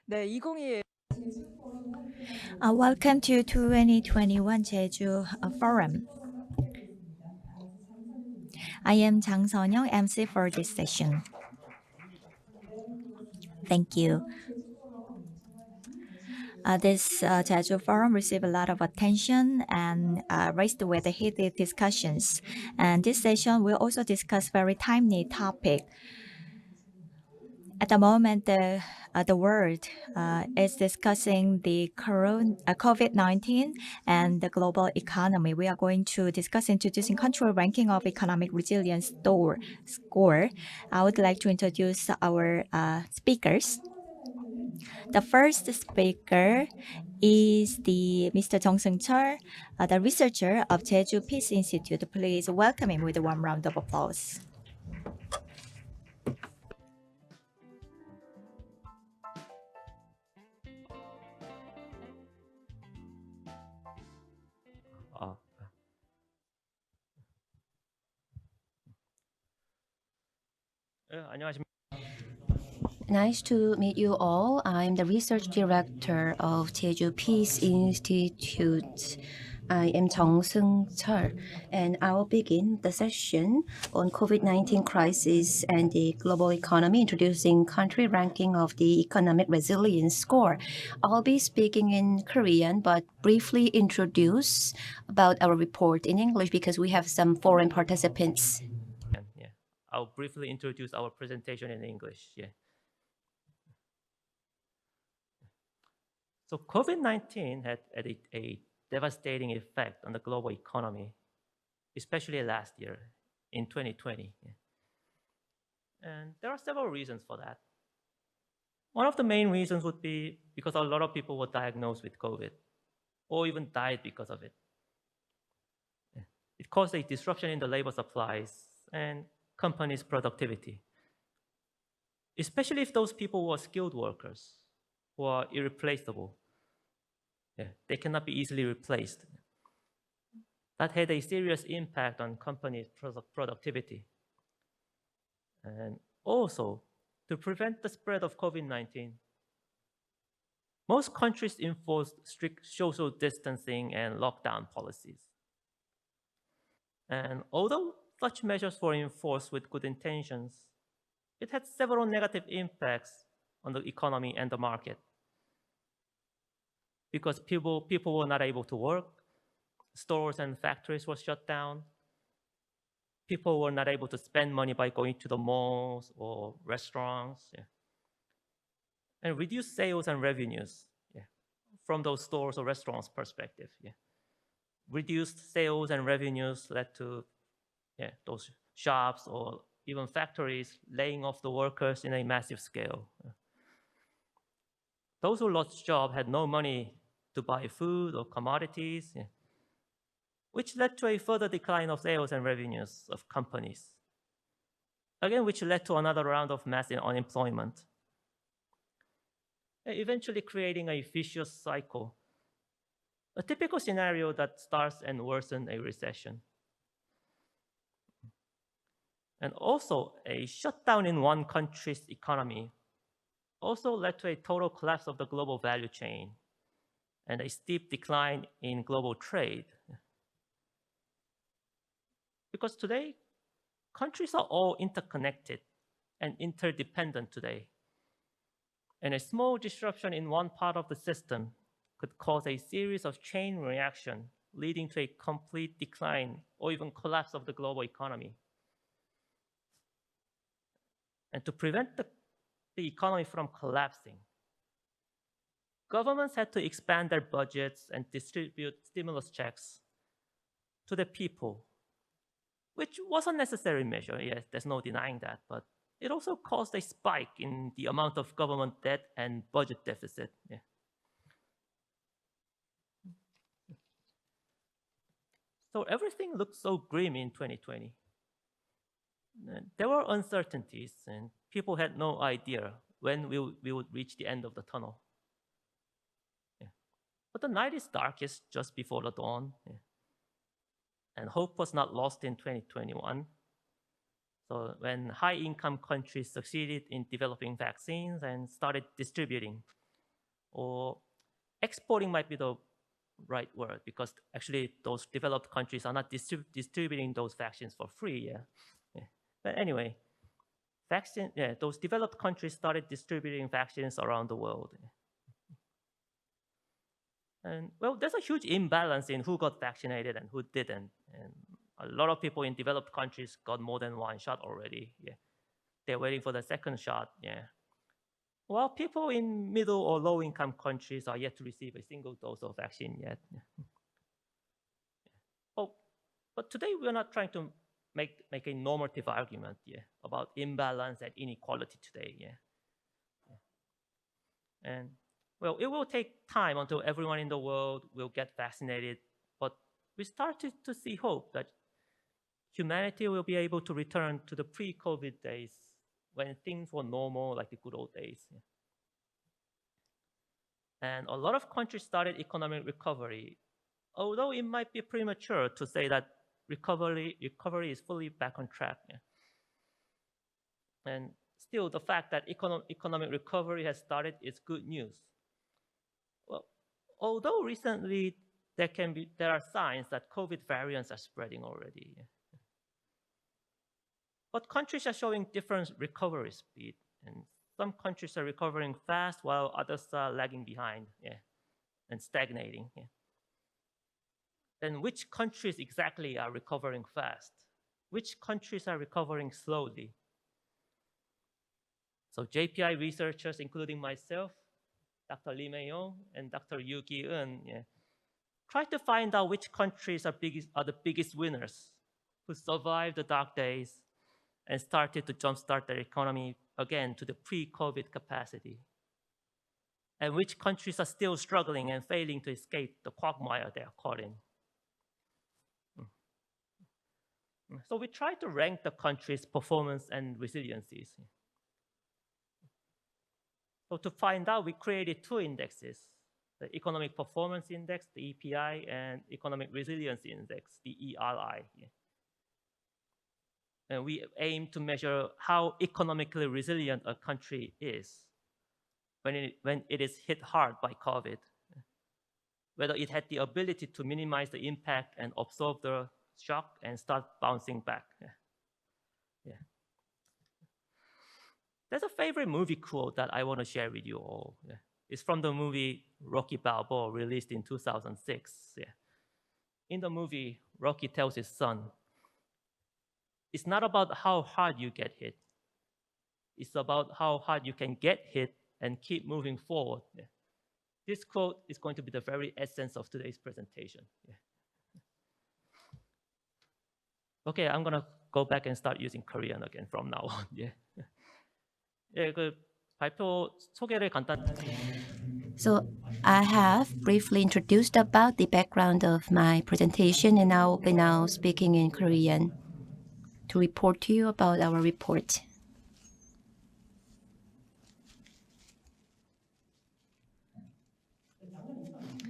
네, 2021 Welcome to 2021 Jeju Forum. I am Jang Seon-young, MC for this session. Thank you. This Jeju Forum received a lot of attention and raised with heated discussions. And this session will also discuss very timely topic. At the moment, the world is discussing the COVID-19 and the global economy. We are going to discuss introducing country ranking of economic resilience score. I would like to introduce our speakers. The first speaker is Mr. Jung Seung-chul, the researcher of Jeju Peace Institute. Please welcome him with a warm round of applause. 안녕하십니까. Nice to meet you all. I'm the research director of Jeju Peace Institute. I am Jung Seung-chul, and I will begin the session on COVID-19 crisis and the global economy, introducing country ranking of the economic resilience score. I'll be speaking in Korean, but briefly introduce about our report in English because we have some foreign participants. Yeah, I'll briefly introduce our presentation in English. Yeah. So COVID-19 had a devastating effect on the global economy, especially last year in 2020. Yeah. And there are several reasons for that. One of the main reasons would be because a lot of people were diagnosed with COVID or even died because of it. Yeah. It caused a disruption in the labor supplies and companies' productivity, especially if those people were skilled workers who are irreplaceable. Yeah, they cannot be easily replaced. That had a serious impact on companies' productivity. And also, to prevent the spread of COVID-19, most countries enforced strict social distancing and lockdown policies. And although such measures were enforced with good intentions, it had several negative impacts on the economy and the market. Because people were not able to work, stores and factories were shut down, people were not able to spend money by going to the malls or restaurants, yeah. And reduced sales and revenues, yeah, from those stores or restaurants' perspective. Yeah. Reduced sales and revenues led to those shops or even factories laying off the workers in a massive scale. Yeah. Those who lost jobs had no money to buy food or commodities, yeah, which led to a further decline of sales and revenues of companies. Again, which led to another round of massive unemployment, eventually creating a vicious cycle, a typical scenario that starts and worsens a recession. And also, a shutdown in one country's economy also led to a total collapse of the global value chain and a steep decline in global trade. Because today, countries are all interconnected and interdependent today. And a small disruption in one part of the system could cause a series of chain reaction, leading to a complete decline or even collapse of the global economy. And to prevent the economy from collapsing, governments had to expand their budgets and distribute stimulus checks to the people, which was a necessary measure. Yes, there's no denying that, but it also caused a spike in the amount of government debt and budget deficit. Yeah. So everything looked so grim in 2020. There were uncertainties and people had no idea when we would reach the end of the tunnel. Yeah. But the night is darkest just before the dawn. Yeah. And hope was not lost in 2021. So when high-income countries succeeded in developing vaccines and started distributing or exporting might be the right word, because actually those developed countries are not distributing those vaccines for free. But anyway, those developed countries started distributing vaccines around the world. And well, there's a huge imbalance in who got vaccinated and who didn't. And a lot of people in developed countries got more than one shot already. They're waiting for the second shot. While people in middle or low income countries are yet to receive a single dose of vaccine yet. Oh, but today we're not trying to make a normative argument about imbalance and inequality today. And well, it will take time until everyone in the world will get vaccinated, but we started to see hope that humanity will be able to return to the pre-COVID days when things were normal, like the good old days. And a lot of countries started economic recovery, although it might be premature to say that recovery is fully back on track. And still, the fact that economic recovery has started is good news. Well, although recently there are signs that COVID variants are spreading already. But countries are showing different recovery speed, and some countries are recovering fast while others are lagging behind and stagnating. Then which countries exactly are recovering fast? Which countries are recovering slowly? So JPI researchers, including myself, Dr. Lee Mei-yong and Dr. Yu Ki-eun, try to find out which countries are the biggest winners, who survived the dark days and started to jumpstart their economy again to the pre-COVID capacity, and which countries are still struggling and failing to escape the quagmire they are caught in. So we try to rank the countries' performance and resiliencies. So to find out, we created two indexes: the Economic Performance Index, the EPI, and Economic Resilience Index, the ERI. And we aim to measure how economically resilient a country is when it is hit hard by COVID, whether it had the ability to minimize the impact and absorb the shock and start bouncing back. There's a favorite movie quote that I want to share with you all. It's from the movie Rocky Balboa, released in 2006. In the movie, Rocky tells his son, "It's not about how hard you get hit. It's about how hard you can get hit and keep moving forward." This quote is going to be the very essence of today's presentation. Okay, I'm gonna go back and start using Korean again from now on. 그 발표 소개를 간단히. So I have briefly introduced about the background of my presentation, and I will be now speaking in Korean to report to you about our report.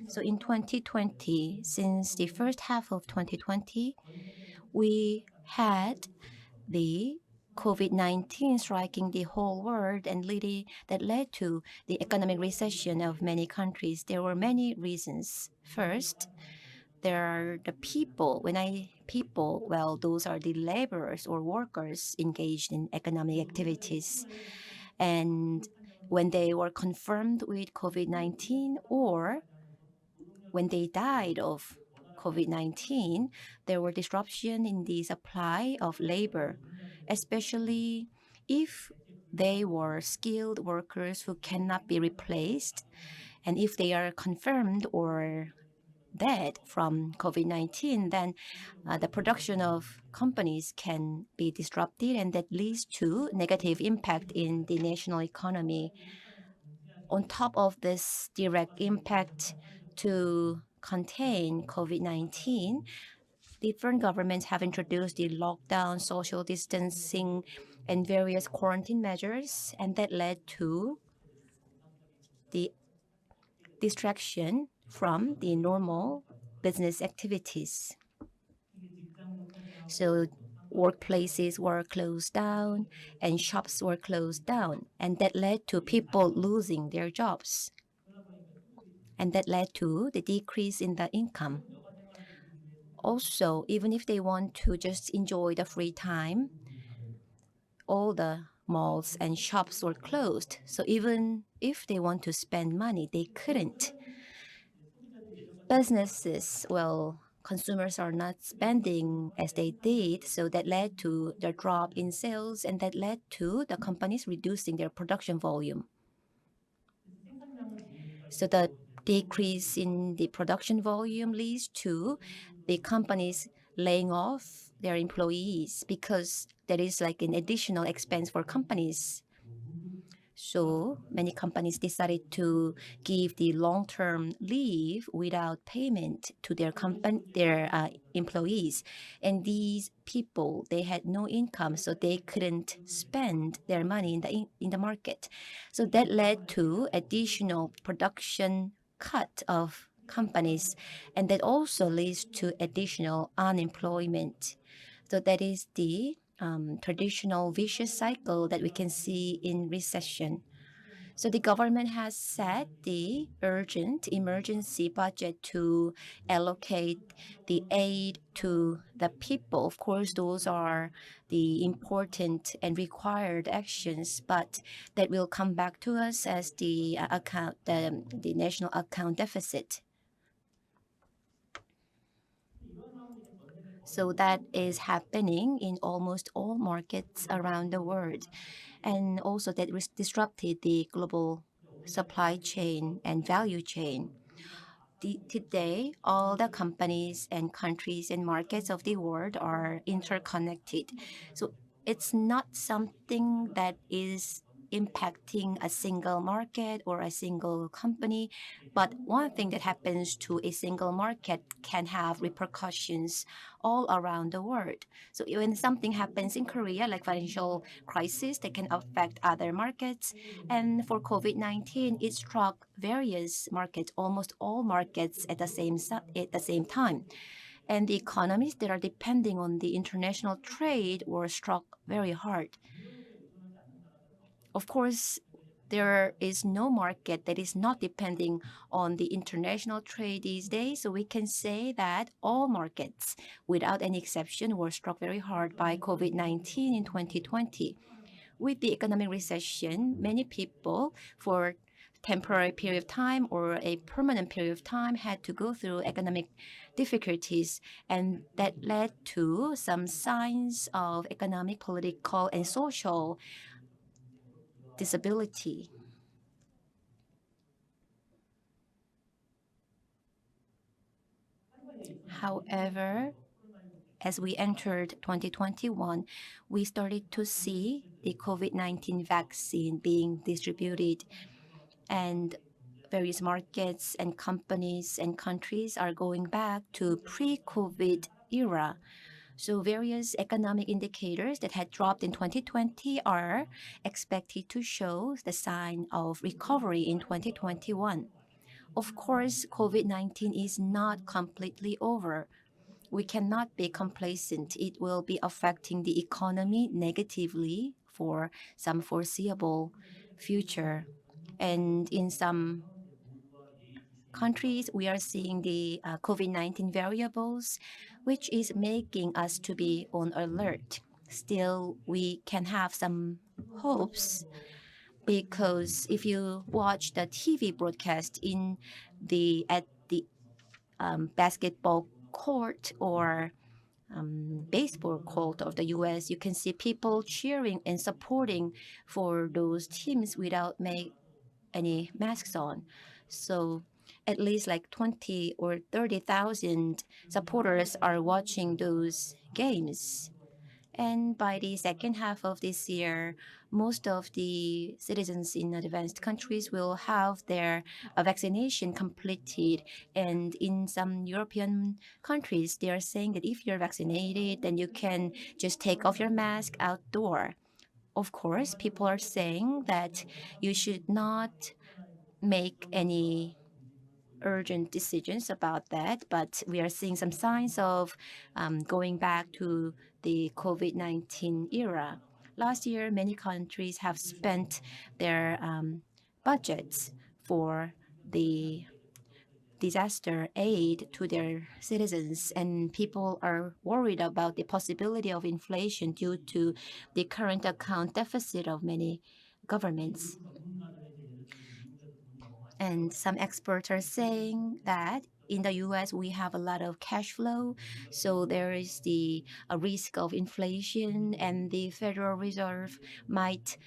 So in 2020, since the first half of 2020, we had the COVID-19 striking the whole world and that led to the economic recession of many countries. There were many reasons. First, there are the people. Well, those are the laborers or workers engaged in economic activities. And when they were confirmed with COVID-19 or when they died of COVID-19, there were disruption in the supply of labor, especially if they were skilled workers who cannot be replaced, and if they are confirmed or dead from COVID-19, then the production of companies can be disrupted, and that leads to negative impact in the national economy. On top of this direct impact to contain COVID-19, different governments have introduced the lockdown, social distancing, and various quarantine measures, and that led to the distraction from the normal business activities. So workplaces were closed down and shops were closed down, and that led to people losing their jobs. and that led to the decrease in the income. Also, even if they want to just enjoy the free time, all the malls and shops were closed. So even if they want to spend money, they couldn't. Businesses, well, consumers are not spending as they did, so that led to the drop in sales, and that led to the companies reducing their production volume. So the decrease in the production volume leads to the companies laying off their employees because there is like an additional expense for companies. So many companies decided to give the long-term leave without payment to their employees, and these people, they had no income, so they couldn't spend their money in the market. So that led to additional production cut of companies, and that also leads to additional unemployment. So that is the traditional vicious cycle that we can see in recession. So the government has set the urgent emergency budget to allocate the aid to the people. Of course, those are the important and required actions, but that will come back to us as the the national account deficit. So that is happening in almost all markets around the world. And also that disrupted the global supply chain and value chain. Today, all the companies and countries and markets of the world are interconnected. So it's not something that is impacting a single market or a single company, but one thing that happens to a single market can have repercussions all around the world. So when something happens in Korea, like financial crisis, that can affect other markets. And for COVID-19, it struck various markets, almost all markets at the same time. And the economies that are depending on the international trade were struck very hard. Of course, there is no market that is not depending on the international trade these days. So we can say that all markets, without any exception, were struck very hard by COVID-19 in 2020. With the economic recession, many people, for temporary period of time or a permanent period of time, had to go through economic difficulties, and that led to some signs of economic, political, and social disability. However, as we entered 2021, we started to see the COVID-19 vaccine being distributed, and various markets and companies and countries are going back to pre-COVID era. So various economic indicators that had dropped in 2020 are expected to show the sign of recovery in 2021. Of course, COVID-19 is not completely over. We cannot be complacent. It will be affecting the economy negatively for some foreseeable future. And in some countries, we are seeing the COVID-19 variables, which is making us to be on alert. Still, we can have some hopes because if you watch the TV broadcast at the basketball court or baseball court of the U.S., you can see people cheering and supporting for those teams without any masks on. So at least like 20 or 30,000 supporters are watching those games. And by the second half of this year, most of the citizens in advanced countries will have their vaccination completed. And in some European countries, they are saying that if you're vaccinated, then you can just take off your mask outdoor. Of course, people are saying that you should not make any urgent decisions about that, but we are seeing some signs of going back to the COVID-19 era. Last year, many countries have spent their budgets for the disaster aid to their citizens, and people are worried about the possibility of inflation due to the current account deficit of many governments. And some experts are saying that in the US, we have a lot of cash flow, so there is the risk of inflation, and the Federal Reserve might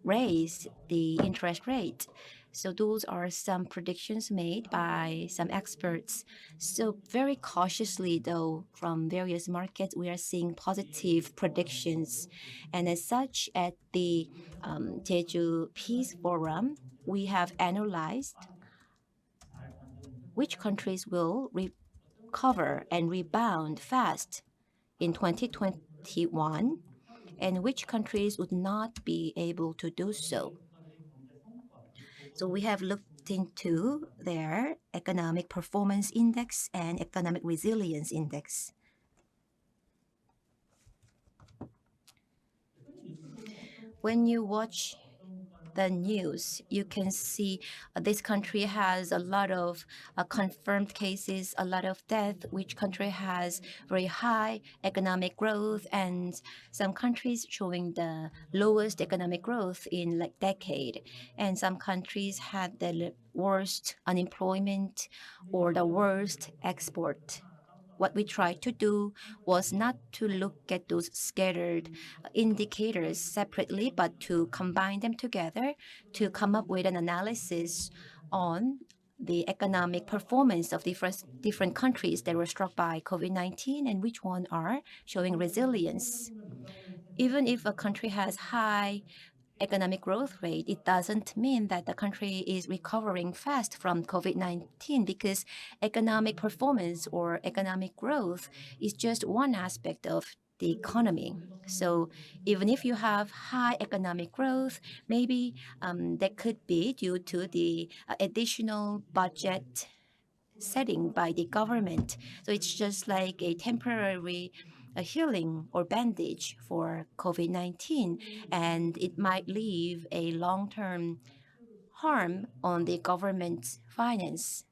raise the interest rate. So those are some predictions made by some experts. So very cautiously, though, from various markets, we are seeing positive predictions. And as such, at the Jeju Peace Forum, we have analyzed which countries will recover and rebound fast in 2021 and which countries would not be able to do so. So we have looked into their economic performance index and economic resilience index. When you watch the news, you can see this country has a lot of confirmed cases, a lot of death, which country has very high economic growth, and some countries showing the lowest economic growth in like decade. And some countries had the worst unemployment or the worst export. What we tried to do was not to look at those scattered indicators separately, but to combine them together to come up with an analysis on the economic performance of different countries that were struck by COVID-19 and which one are showing resilience. Even if a country has high economic growth rate, it doesn't mean that the country is recovering fast from COVID-19, because economic performance or economic growth is just one aspect of the economy. So even if you have high economic growth, maybe that could be due to the additional budget setting by the government. So it's just like a temporary healing or bandage for COVID-19, and it might leave a long-term harm on the government's finance.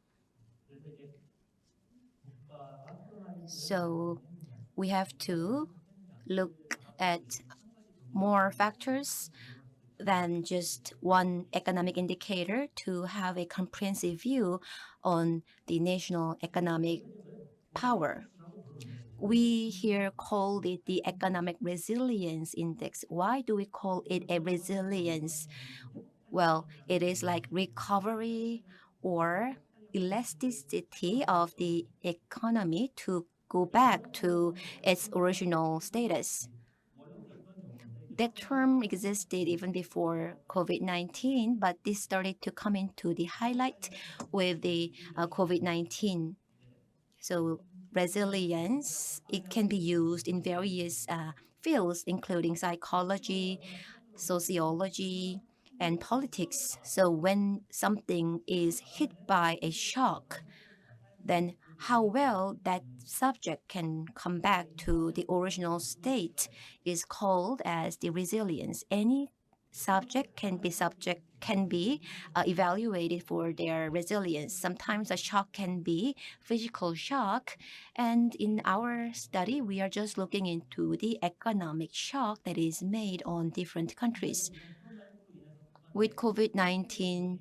So we have to look at more factors than just one economic indicator to have a comprehensive view on the national economic power. We here call it the economic resilience index. Why do we call it a resilience? Well, it is like recovery or elasticity of the economy to go back to its original status. That term existed even before COVID-19, but this started to come into the highlight with the COVID-19. So resilience, it can be used in various fields, including psychology, sociology, and politics. So when something is hit by a shock, then how well that subject can come back to the original state is called as the resilience. Any subject can be evaluated for their resilience. Sometimes a shock can be physical shock, and in our study, we are just looking into the economic shock that is made on different countries. With COVID-19,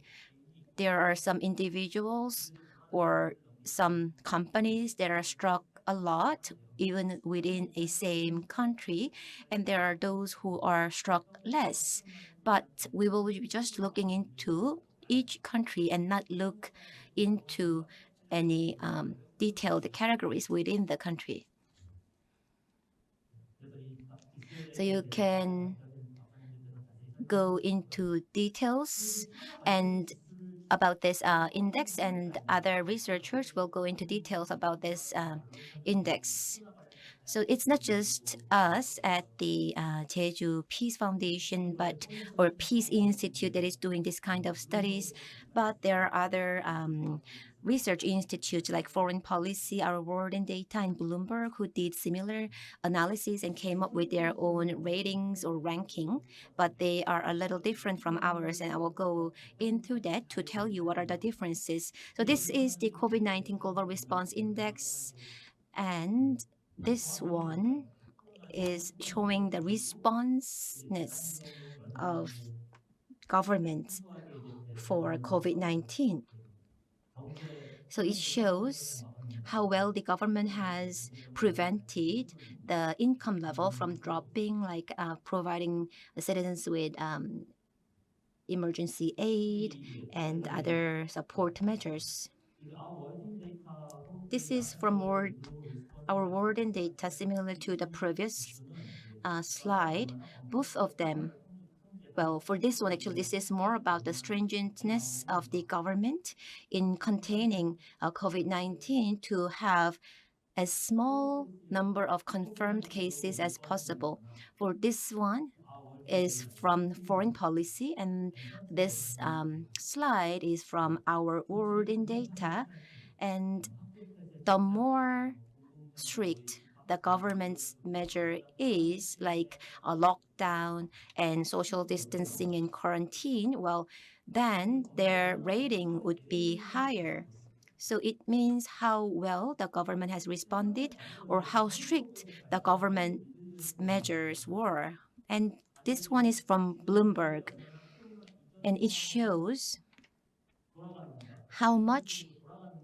there are some individuals or some companies that are struck a lot, even within a same country, and there are those who are struck less. But we will be just looking into each country and not look into any detailed categories within the country. So you can go into details and about this index, and other researchers will go into details about this index. So it's not just us at the Jeju Peace Foundation, or Peace Institute that is doing this kind of studies, but there are other research institutes like Foreign Policy, Our World in Data, and Bloomberg who did similar analysis and came up with their own ratings or ranking, but they are a little different from ours, and I will go into that to tell you what are the differences. So this is the COVID-19 Global Response Index, and this one is showing the responsiveness of government for COVID-19. So it shows how well the government has prevented the income level from dropping, like providing the citizens with emergency aid and other support measures. This is from our word and data, similar to the previous slide. Both of them, well, for this one, actually, this is more about the stringentness of the government in containing COVID-19 to have a small number of confirmed cases as possible. For this one is from foreign policy, and this slide is from our word in data. And the more strict the government's measure is, like a lockdown and social distancing and quarantine, well, then their rating would be higher. So it means how well the government has responded or how strict the government's measures were. And this one is from Bloomberg, and it shows how much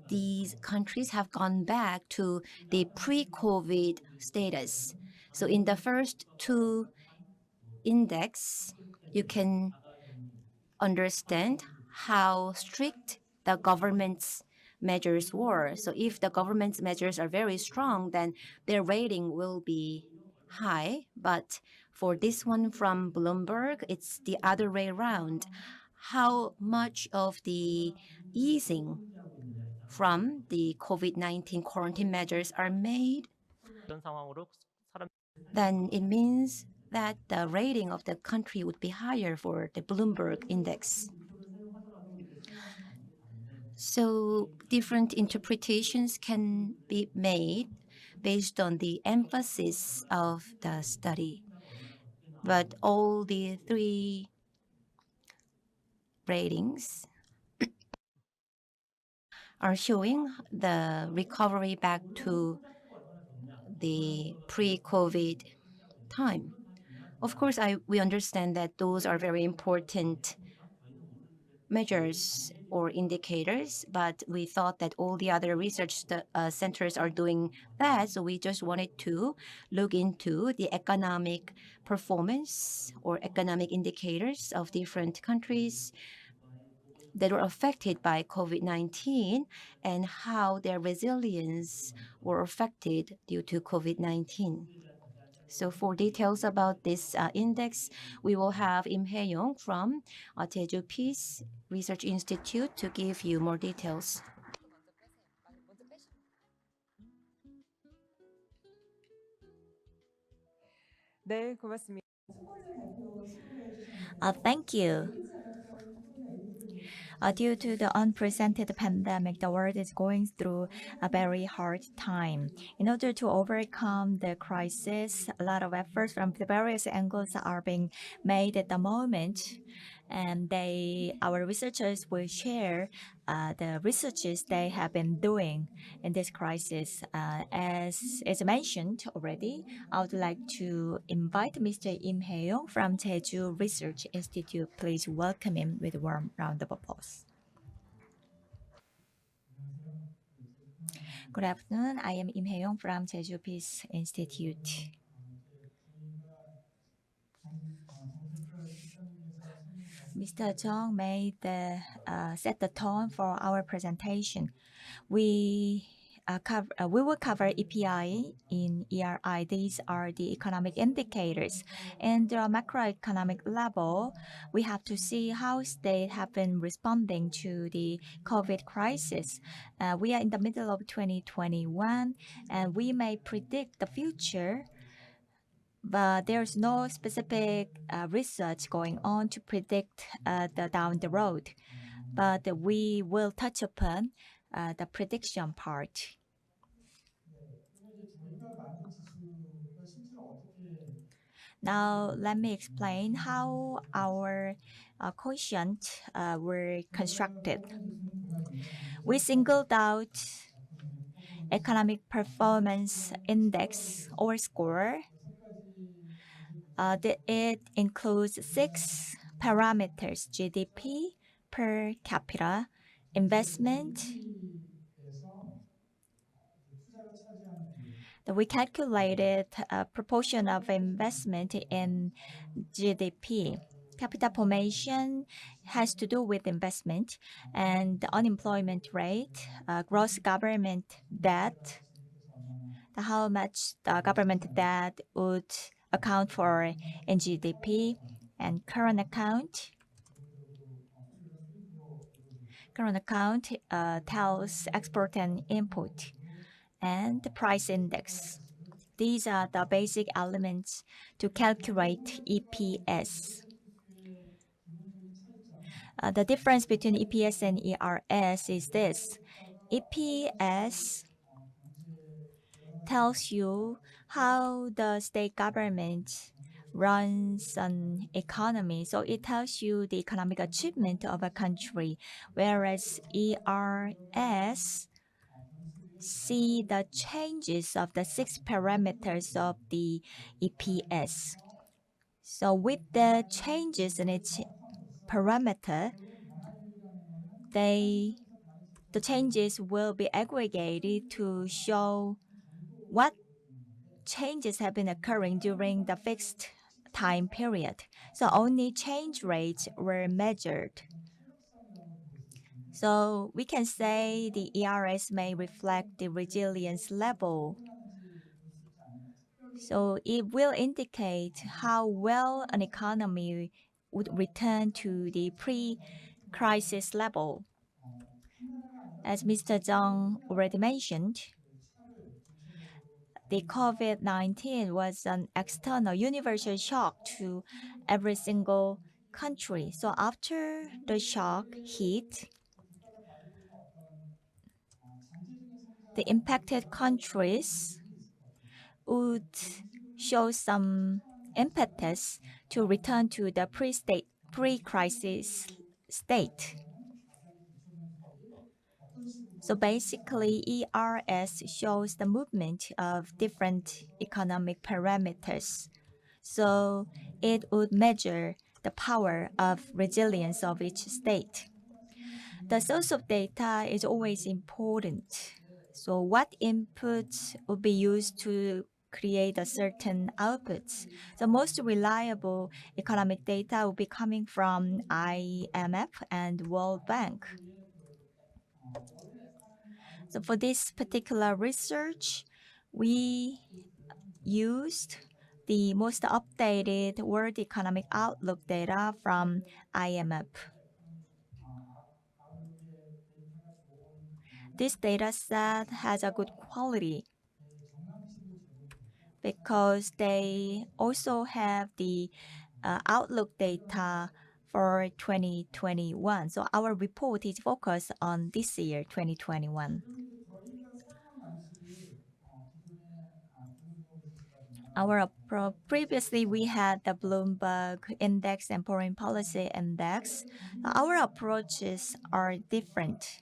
these countries have gone back to the pre-COVID status. So in the first two index, you can understand how strict the government's measures were. So if the government's measures are very strong, then their rating will be high. But for this one from Bloomberg, it's the other way around. How much of the easing from the COVID-19 quarantine measures are made, 이런 상황으로 사람 then it means that the rating of the country would be higher for the Bloomberg index. So different interpretations can be made based on the emphasis of the study. But all the three ratings are showing the recovery back to the pre-COVID time. Of course, we understand that those are very important measures or indicators, but we thought that all the other research centers are doing that, so we just wanted to look into the economic performance or economic indicators of different countries that were affected by COVID-19 and how their resilience were affected due to COVID-19. So for details about this index, we will have Im Hae-yong from Jeju Peace Research Institute to give you more details. 네, 고맙습니다. Thank you. Due to the unprecedented pandemic, the world is going through a very hard time. In order to overcome the crisis, a lot of efforts from the various angles are being made at the moment. And our researchers will share the researches they have been doing in this crisis. As is mentioned already, I would like to invite Mr. Im Hae-yong from Jeju Research Institute. Please welcome him with a warm round of applause. Good afternoon. I am Im Hae-yong from Jeju Peace Institute. Mr. Jung set the tone for our presentation. We we will cover EPI in ERI. These are the economic indicators. And the macroeconomic level, we have to see how states have been responding to the COVID crisis. We are in the middle of 2021, and we may predict the future, but there's no specific research going on to predict down the road. But we will touch upon the prediction part. Now, let me explain how our quotient were constructed. We singled out economic performance index or score. It includes 6 parameters: GDP per capita, investment. We calculated a proportion of investment in GDP. Capital formation has to do with investment, and the unemployment rate, gross government debt, how much the government debt would account for in GDP, and current account. Current account tells export and import, and the price index. These are the basic elements to calculate EPS. The difference between EPS and ERS is this. EPS tells you how the state government runs an economy. So it tells you the economic achievement of a country, whereas ERS see the changes of the 6 parameters of the EPS. So with the changes in its parameter, the changes will be aggregated to show what changes have been occurring during the fixed time period. So only change rates were measured. So we can say the ERS may reflect the resilience level. So it will indicate how well an economy would return to the pre-crisis level. As Mr. Zhang already mentioned, the COVID-19 was an external universal shock to every single country. So after the shock hit, the impacted countries would show some impetus to return to the pre-crisis state. So basically, ERS shows the movement of different economic parameters. So it would measure the power of resilience of each state. The source of data is always important. So what inputs would be used to create a certain outputs? The most reliable economic data will be coming from IMF and World Bank. So for this particular research, we used the most updated World Economic Outlook data from IMF. This data set has a good quality because they also have the outlook data for 2021. So our report is focused on this year, 2021. Previously, we had the Bloomberg Index and Foreign Policy Index. Our approaches are different.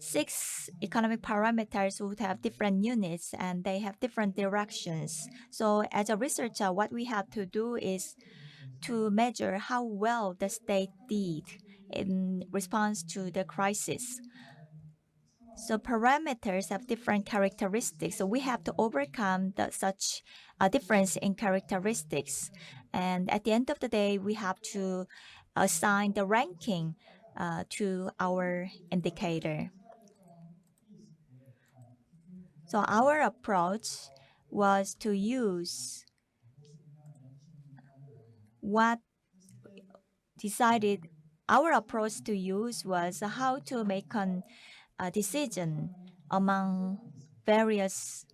6 economic parameters would have different units and they have different directions. So as a researcher, what we have to do is to measure how well the state did in response to the crisis. So parameters have different characteristics. So we have to overcome such a difference in characteristics. And at the end of the day, we have to assign the ranking to our indicator. So our approach was to use what decided our approach to use was how to make a decision among various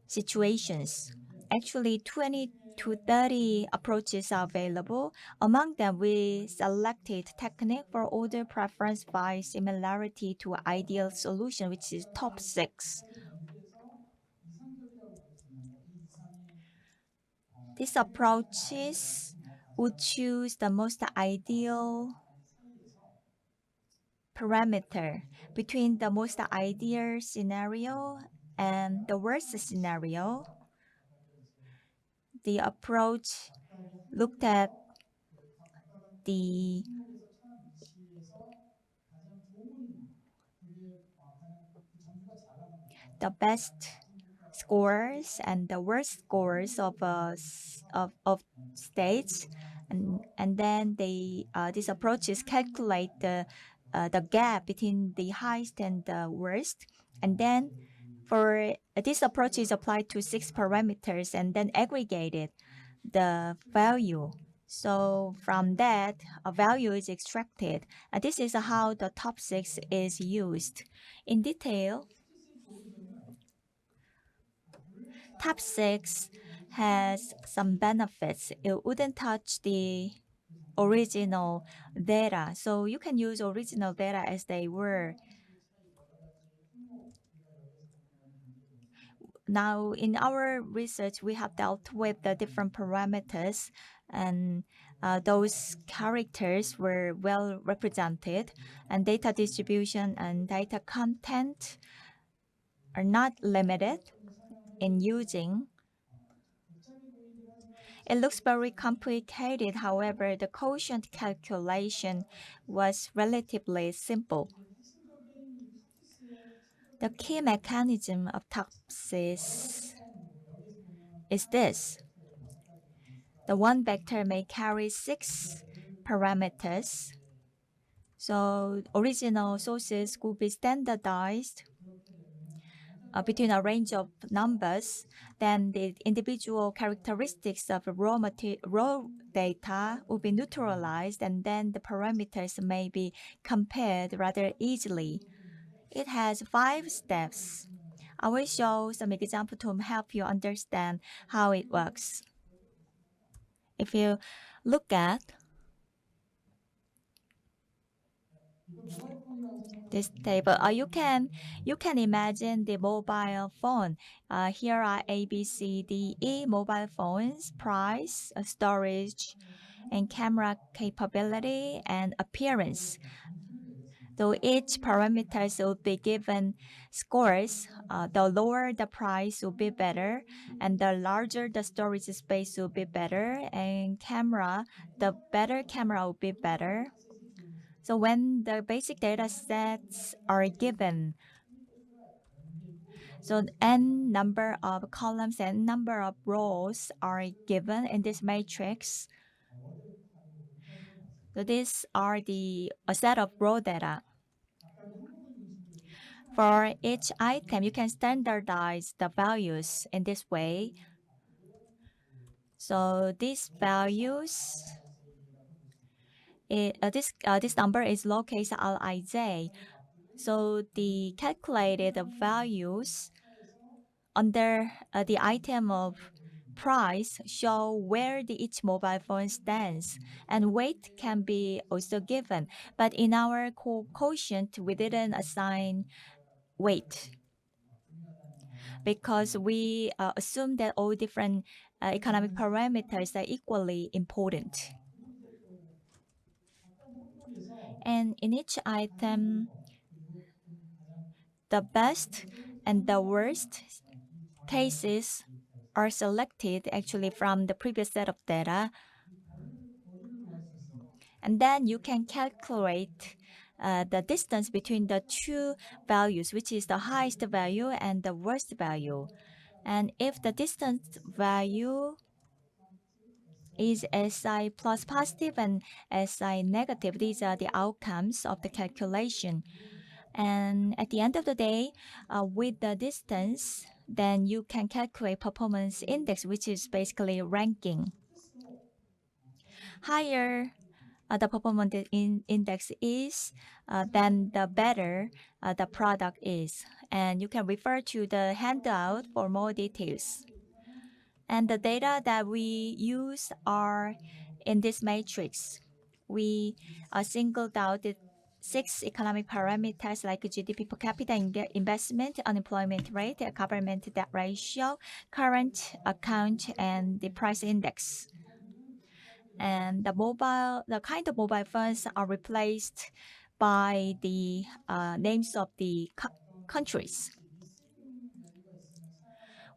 situations. Actually, 20 to 30 approaches are available. Among them, we selected technique for order preference by similarity to ideal solution, which is top 6. These approaches would choose the most ideal parameter between the most ideal scenario and the worst scenario. The approach looked at the best scores and the worst scores of states, and then this approach is calculate the gap between the highest and the worst, and then for this approach is applied to 6 parameters and then aggregated the value. So from that, a value is extracted. And this is how the top 6 is used. In detail, top 6 has some benefits. It wouldn't touch the original data. So you can use original data as they were. Now, in our research, we have dealt with the different parameters, and those characters were well represented, and data distribution and data content are not limited in using. It looks very complicated. However, the quotient calculation was relatively simple. The key mechanism of TOPSIS is this. The one vector may carry 6 parameters. So original sources could be standardized between a range of numbers. Then the individual characteristics of raw data will be neutralized, and then the parameters may be compared rather easily. It has 5 steps. I will show some examples to help you understand how it works. If you look at this table, you can imagine the mobile phone. Here are A, B, C, D, E mobile phones, price, storage, and camera capability and appearance. So each parameters will be given scores. The lower the price will be better, and the larger the storage space will be better, and the better camera will be better. So when the basic data sets are given, so n number of columns and number of rows are given in this matrix. So these are a set of raw data. For each item, you can standardize the values in this way. So these values, this number is lowercase Lij. So the calculated values under the item of price show where each mobile phone stands, and weight can be also given. But in our quotient, we didn't assign weight because we assume that all different economic parameters are equally important. And in each item, the best and the worst cases are selected actually from the previous set of data. And then you can calculate the distance between the two values, which is the highest value and the worst value. And if the distance value is Si plus positive and Si negative, these are the outcomes of the calculation. And at the end of the day, with the distance, then you can calculate performance index, which is basically ranking. Higher the performance index is, then the better the product is. And you can refer to the handout for more details. And the data that we use are in this matrix. We singled out the 6 economic parameters like GDP per capita investment, unemployment rate, government debt ratio, current account, and the price index. And the kind of mobile phones are replaced by the names of the countries.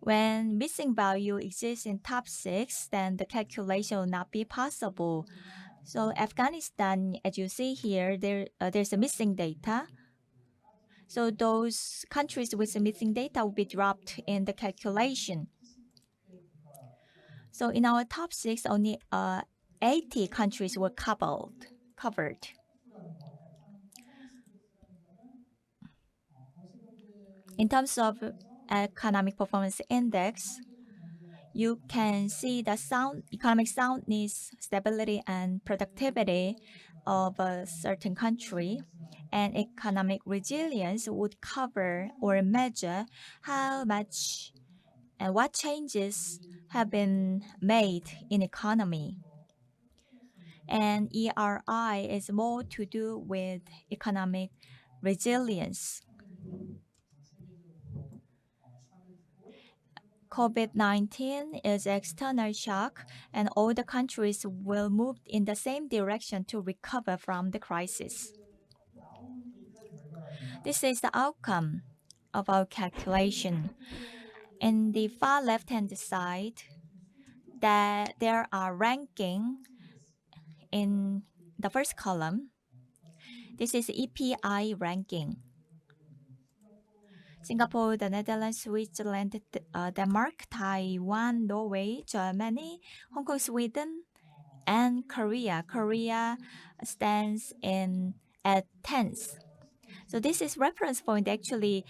When missing value exists in top 6, then the calculation will not be possible. So Afghanistan, as you see here, there's a missing data. So those countries with missing data will be dropped in the calculation. So in our top 6, only 80 countries were covered. In terms of economic performance index, you can see the economic soundness, stability, and productivity of a certain country. And economic resilience would cover or measure how much and what changes have been made in economy. And ERI is more to do with economic resilience. COVID-19 is external shock, and all the countries will move in the same direction to recover from the crisis. This is the outcome of our calculation. In the far left-hand side, that there are ranking in the first column. This is EPI ranking. Singapore, the Netherlands, Switzerland, Denmark, Taiwan, Norway, Germany, Hong Kong, Sweden, and Korea. Korea stands at 10th. So this is reference point. Actually,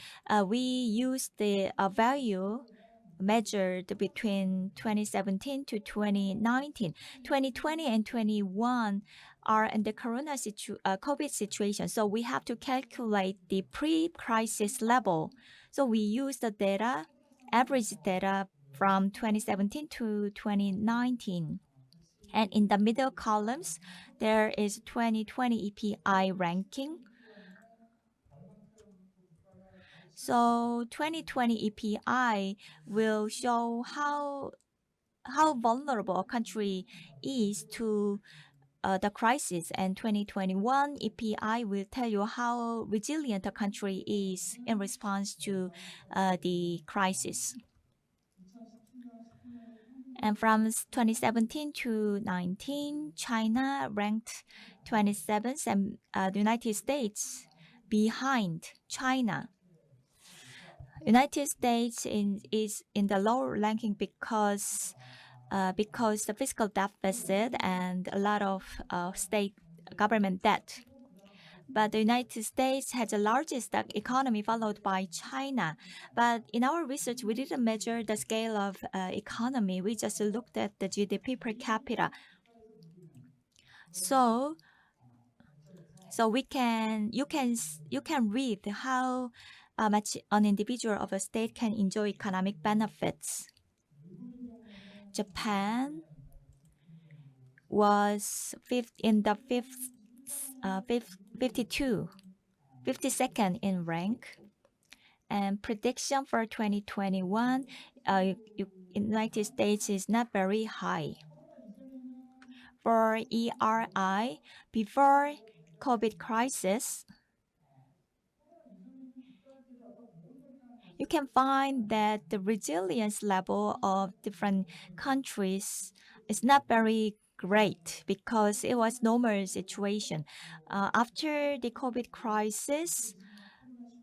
we use the value measured between 2017 to 2019. 2020 and 21 are in the COVID situation. So we have to calculate the pre-crisis level. So we use the data, average data from 2017 to 2019. And in the middle columns, there is 2020 EPI ranking. So 2020 EPI will show how vulnerable a country is to the crisis, and 2021 EPI will tell you how resilient a country is in response to the crisis. And from 2017 to 19, China ranked 27th, and the United States behind China. United States is in the lower ranking because the fiscal deficit and a lot of state government debt. But the United States has the largest economy, followed by China. But in our research, we didn't measure the scale of economy. We just looked at the GDP per capita. So you can read how much an individual of a state can enjoy economic benefits. Japan was 52nd in rank. And prediction for 2021, United States is not very high. For ERI, before COVID crisis, you can find that the resilience level of different countries is not very great because it was normal situation. After the COVID crisis,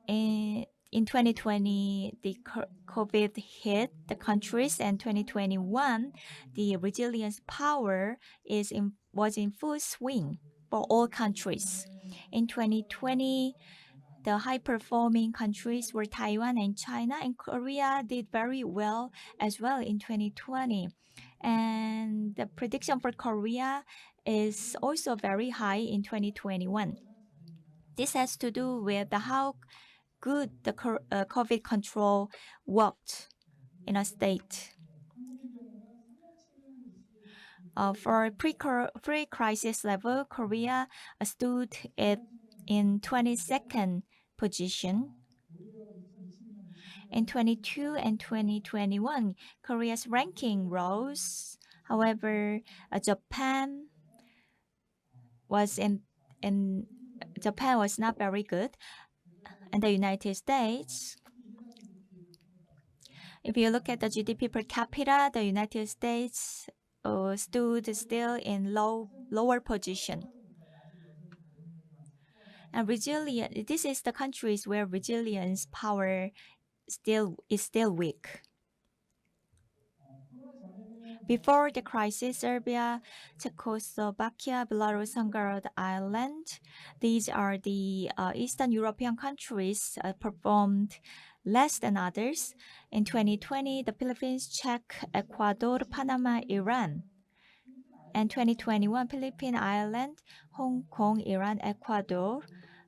in 2020, the COVID hit the countries, and 2021, the resilience power was in full swing for all countries. In 2020, The high-performing countries were Taiwan and China, and Korea did very well as well in 2020. And the prediction for Korea is also very high in 2021. This has to do with how good the COVID control worked in a state. For pre-crisis level, Korea stood in 22nd position. In 22 and 2021, Korea's ranking rose. However, Japan was not very good, and the United States. If you look at the GDP per capita, the United States stood still in lower position. And this is the countries where resilience power is still weak. Before the crisis, Serbia, Czechoslovakia, Belarus, Hungary, Ireland, these are the Eastern European countries performed less than others. In 2020, the Philippines, Czech, Ecuador, Panama, Iran. And 2021, Philippines, Ireland, Hong Kong, Iran, Ecuador,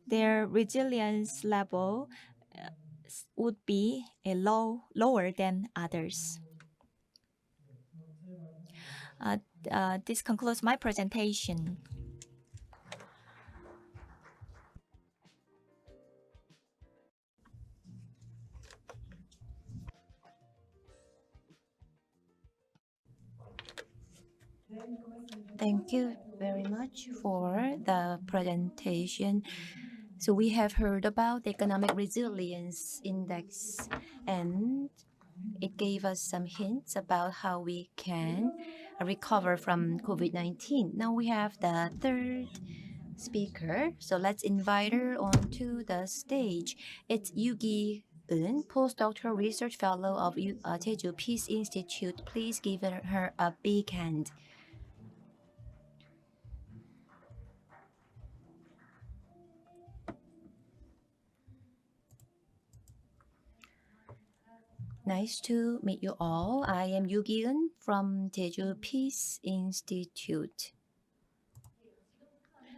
their resilience level would be lower than others. This concludes my presentation. Thank you very much for the presentation. So we have heard about the Economic Resilience Index, and it gave us some hints about how we can recover from COVID-19. Now we have the third speaker. So let's invite her onto the stage. It's Yugi Un, postdoctoral research fellow of Jeju Peace Institute. Please give her a big hand. Nice to meet you all. I am Yoo Gi-eun from Jeju Peace Institute.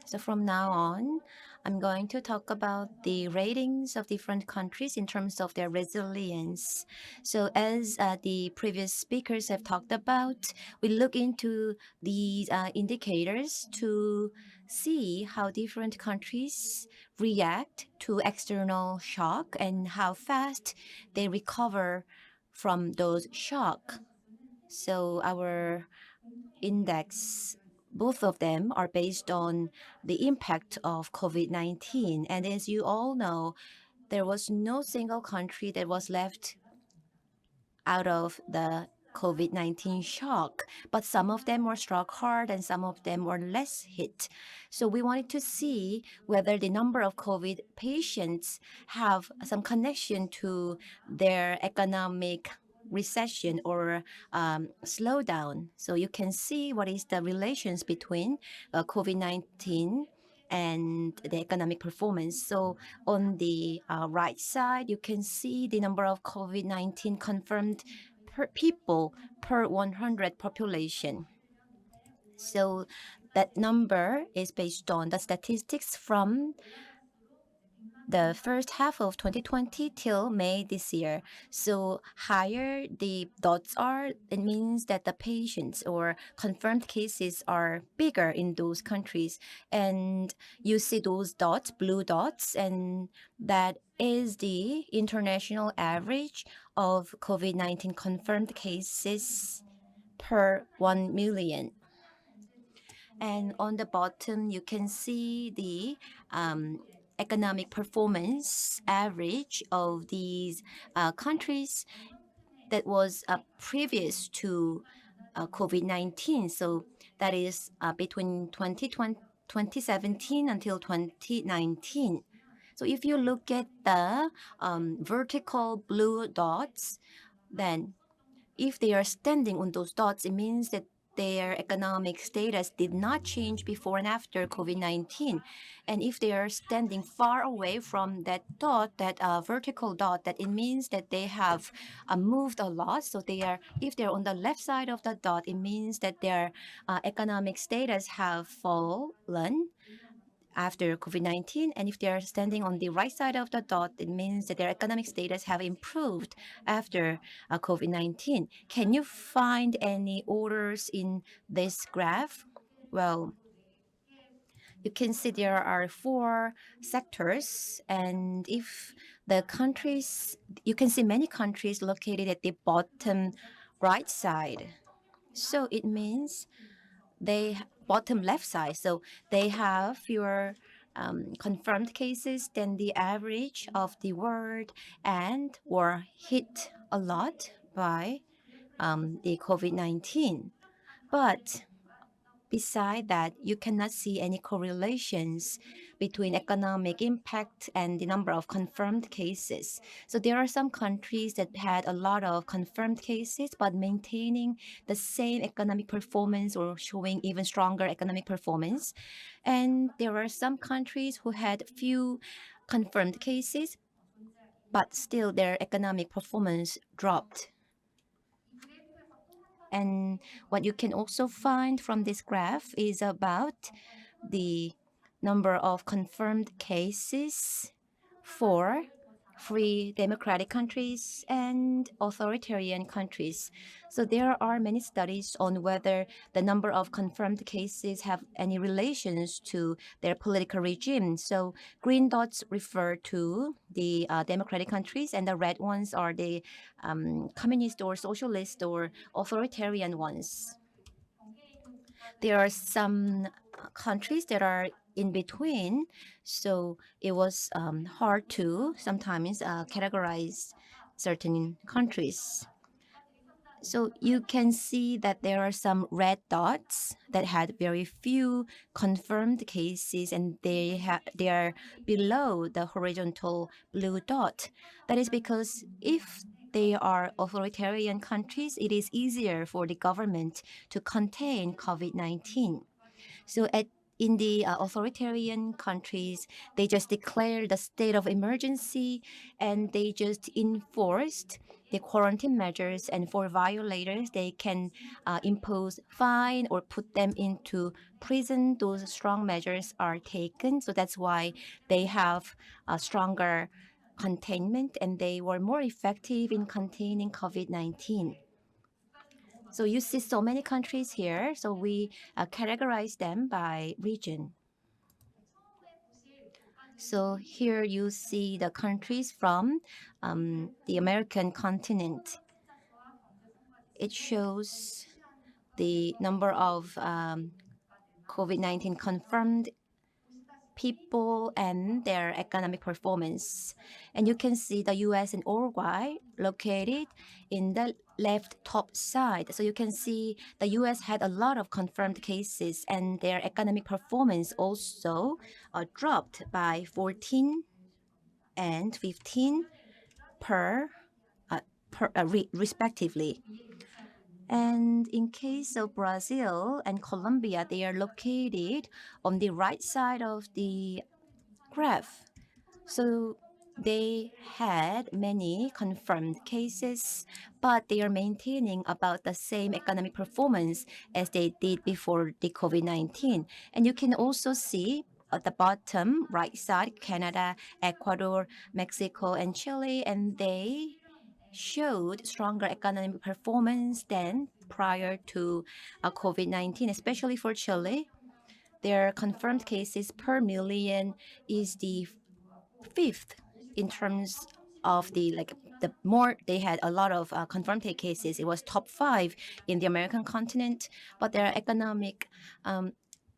So from now on, I'm going to talk about the ratings of different countries in terms of their resilience. So as the previous speakers have talked about, we look into these indicators to see how different countries react to external shock and how fast they recover from those shock. So our index, both of them are based on the impact of COVID-19. And as you all know, there was no single country that was left out of the COVID-19 shock, but some of them were struck hard and some of them were less hit. So we wanted to see whether the number of COVID patients have some connection to their economic recession or slowdown. So you can see what is the relations between COVID-19 and the economic performance. So on the right side, you can see the number of COVID-19 confirmed people per 100 population. So that number is based on the statistics from the first half of 2020 till May this year. So higher the dots are, it means that the patients or confirmed cases are bigger in those countries. And you see those dots, blue dots, and that is the international average of COVID-19 confirmed cases per 1 million. And on the bottom, you can see the economic performance average of these countries that was previous to COVID-19. So that is between 2017 until 2019. So if you look at the vertical blue dots, then if they are standing on those dots, it means that their economic status did not change before and after COVID-19. And if they are standing far away from that dot, that vertical dot, that it means that they have moved a lot. So if they're on the left side of the dot, it means that their economic status have fallen after COVID-19, and if they are standing on the right side of the dot, it means that their economic status have improved after COVID-19. Can you find any orders in this graph? Well, you can see there are 4 sectors, and if the countries, you can see many countries located at the bottom right side. So it means they bottom left side. So they have fewer confirmed cases than the average of the world and were hit a lot by the COVID-19. But beside that, you cannot see any correlations between economic impact and the number of confirmed cases. So there are some countries that had a lot of confirmed cases, but maintaining the same economic performance or showing even stronger economic performance. And there are some countries who had few confirmed cases, but still their economic performance dropped. And what you can also find from this graph is about the number of confirmed cases for free democratic countries and authoritarian countries. So there are many studies on whether the number of confirmed cases have any relations to their political regime. So green dots refer to the democratic countries, and the red ones are the communist or socialist or authoritarian ones. There are some countries that are in between, so it was hard to sometimes categorize certain countries. So you can see that there are some red dots that had very few confirmed cases, and they are below the horizontal blue dot. That is because if they are authoritarian countries, it is easier for the government to contain COVID-19. So in the authoritarian countries, they just declared the state of emergency, and they just enforced the quarantine measures. And for violators, they can impose fine or put them into prison. Those strong measures are taken. So that's why they have a stronger containment, and they were more effective in containing COVID-19. So you see so many countries here. So we categorize them by region. So here you see the countries from the American continent. It shows the number of COVID-19 confirmed people and their economic performance. And you can see the US and Uruguay located in the left top side. So you can see the US had a lot of confirmed cases, and their economic performance also dropped by 14 and 15 respectively. And in case of Brazil and Colombia, they are located on the right side of the graph. So they had many confirmed cases, but they are maintaining about the same economic performance as they did before the COVID-19. And you can also see at the bottom right side, Canada, Ecuador, Mexico, and Chile, and they showed stronger economic performance than prior to COVID-19, especially for Chile. Their confirmed cases per million is the 5th in terms of the more they had a lot of confirmed cases. It was top 5 in the American continent, but their economic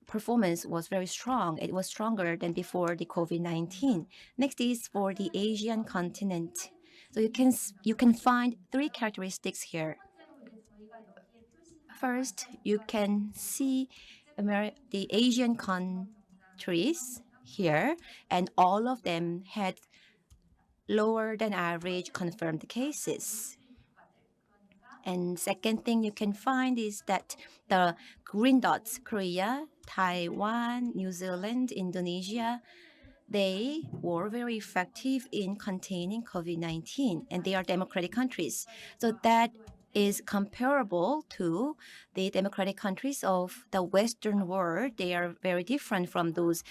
performance was very strong. It was stronger than before the COVID-19. Next is for the Asian continent. So you can find 3 characteristics here. First, you can see the Asian countries here, and all of them had lower than average confirmed cases. And second thing you can find is that the green dots, Korea, Taiwan, New Zealand, Indonesia, they were very effective in containing COVID-19, and they are democratic countries. So that is comparable to the democratic countries of the Western world. They are very different from those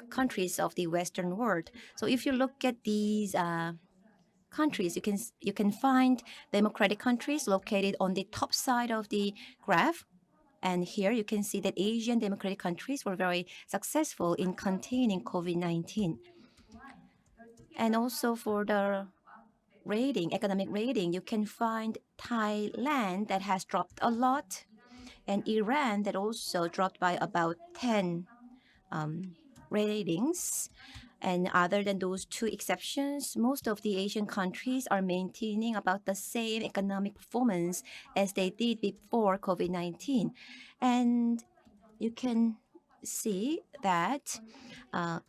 countries of the Western world. So if you look at these countries, you can find democratic countries located on the top side of the graph. And here you can see that Asian democratic countries were very successful in containing COVID-19. And also for the rating, economic rating, you can find Thailand that has dropped a lot, and Iran that also dropped by about 10 ratings. And other than those two exceptions, most of the Asian countries are maintaining about the same economic performance as they did before COVID-19. And you can see that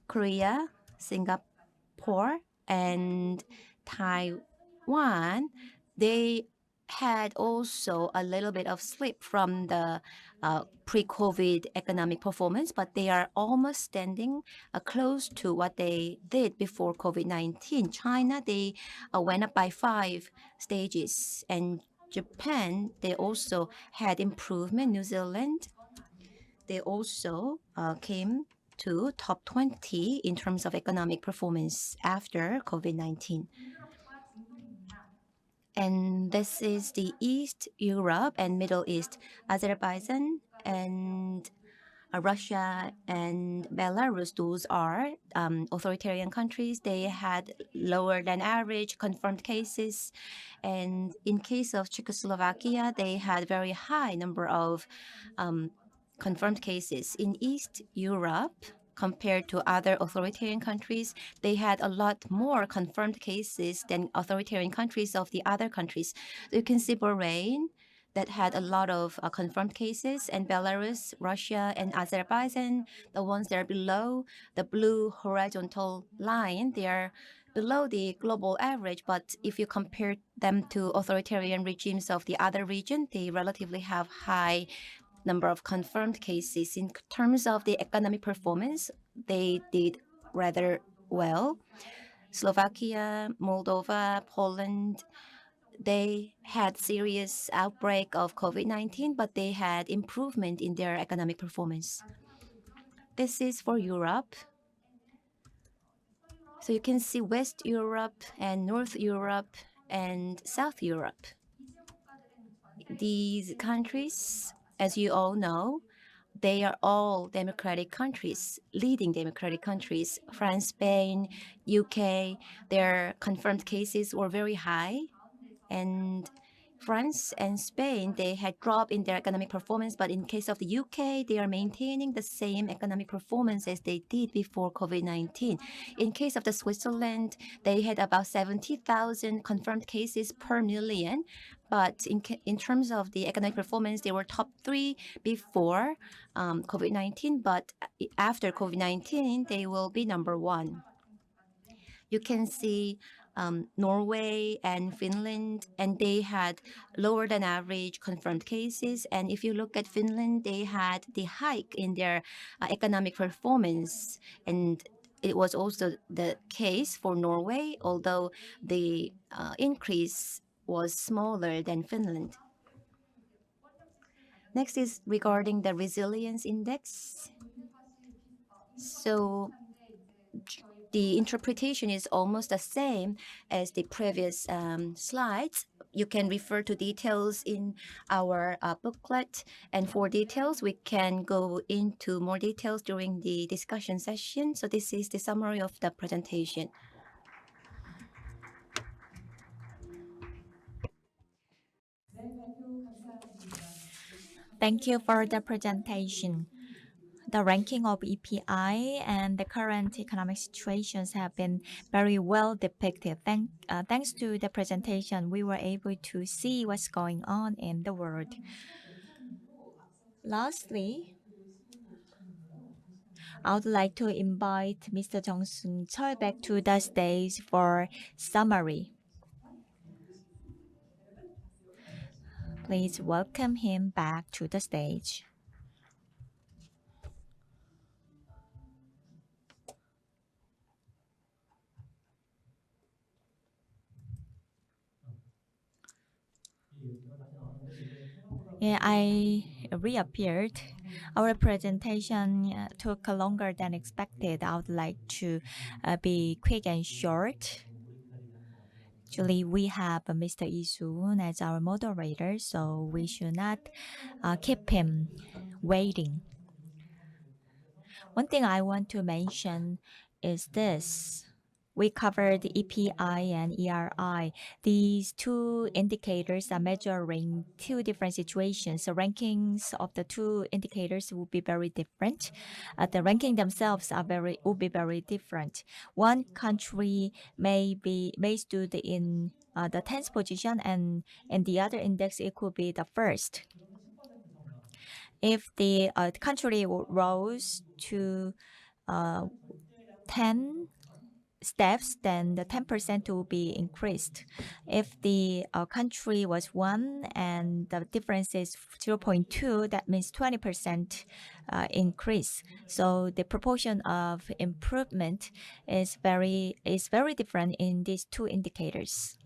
Korea, Singapore, and Taiwan, they had also a little bit of slip from the pre-COVID economic performance, but they are almost standing close to what they did before COVID-19. China, they went up by 5 stages, and Japan, they also had improvement. New Zealand, they also came to top 20 in terms of economic performance after COVID-19. And this is the East Europe and Middle East, Azerbaijan and Russia and Belarus. Those are authoritarian countries. They had lower than average confirmed cases. And in case of Czechoslovakia, they had very high number of confirmed cases. In East Europe, compared to other authoritarian countries, they had a lot more confirmed cases than authoritarian countries of the other countries. You can see Bahrain that had a lot of confirmed cases, and Belarus, Russia, and Azerbaijan, the ones that are below the blue horizontal line, they are below the global average. But if you compare them to authoritarian regimes of the other region, they relatively have high number of confirmed cases. In terms of the economic performance, they did rather well. Slovakia, Moldova, Poland, they had serious outbreak of COVID-19, but they had improvement in their economic performance. This is for Europe. So you can see West Europe and North Europe and South Europe. These countries, as you all know, they are all democratic countries, leading democratic countries. France, Spain, UK, their confirmed cases were very high. And France and Spain, they had dropped in their economic performance, but in case of the UK, they are maintaining the same economic performance as they did before COVID-19. In case of the Switzerland, they had about 70,000 confirmed cases per million, but in terms of the economic performance, they were top 3 before COVID-19, but after COVID-19, they will be number 1. You can see Norway and Finland, and they had lower than average confirmed cases. And if you look at Finland, they had the hike in their economic performance. And it was also the case for Norway, although the increase was smaller than Finland. Next is regarding the resilience index. So the interpretation is almost the same as the previous slides. You can refer to details in our booklet, and for details, we can go into more details during the discussion session. So this is the summary of the presentation. Thank you for the presentation. The ranking of EPI and the current economic situations have been very well depicted. Thanks to the presentation, we were able to see what's going on in the world. Lastly, I would like to invite Mr. Jung Seung-cheol back to the stage for summary. Please welcome him back to the stage. Yeah, I reappeared. Our presentation took longer than expected. I would like to be quick and short. Actually, we have Mr. Isun as our moderator, so we should not keep him waiting. One thing I want to mention is this. We covered EPI and ERI. These two indicators are measuring two different situations. The rankings of the two indicators will be very different. The ranking themselves will be very different. One country may stood in the 10th position, and in the other index it could be the first. If the country rose to 10 steps, then the 10% will be increased. If the country was 1 and the difference is 0.2, that means 20% increase. So the proportion of improvement is very different in these two indicators.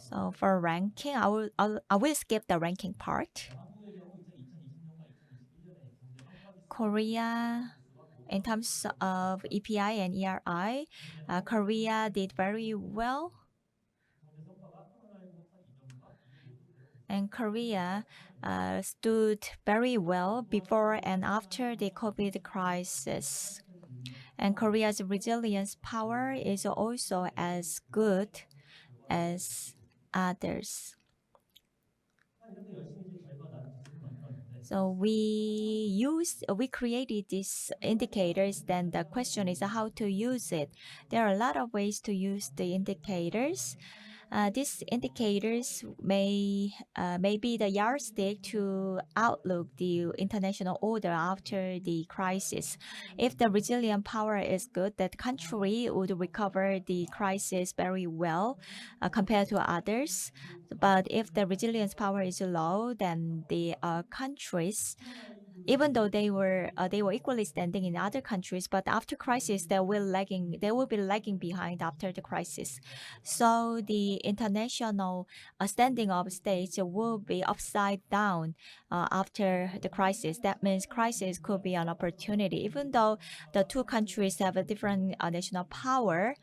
So for ranking, I will skip the ranking part. Korea, in terms of EPI and ERI, Korea did very well. And Korea stood very well before and after the COVID crisis. And Korea's resilience power is also as good as others. So we created these indicators. Then the question is how to use it. There are a lot of ways to use the indicators. These indicators may be the yardstick to outlook the international order after the crisis. If the resilient power is good, that country would recover the crisis very well compared to others. But if the resilience power is low, then the countries, even though they were equally standing in other countries, but after crisis they will be lagging behind after the crisis. So the international standing of states will be upside down after the crisis. That means crisis could be an opportunity. Even though the two countries have a different national power,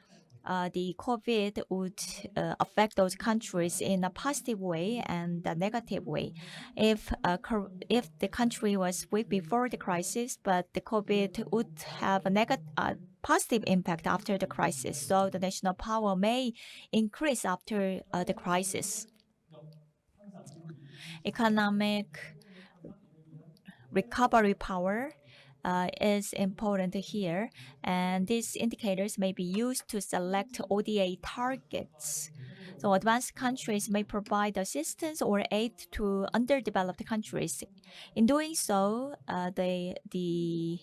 the COVID would affect those countries in a positive way and a negative way. If the country was weak before the crisis, but the COVID would have a positive impact after the crisis. So the national power may increase after the crisis. Economic recovery power is important here, and these indicators may be used to select ODA targets. So advanced countries may provide assistance or aid to underdeveloped countries. In doing so, the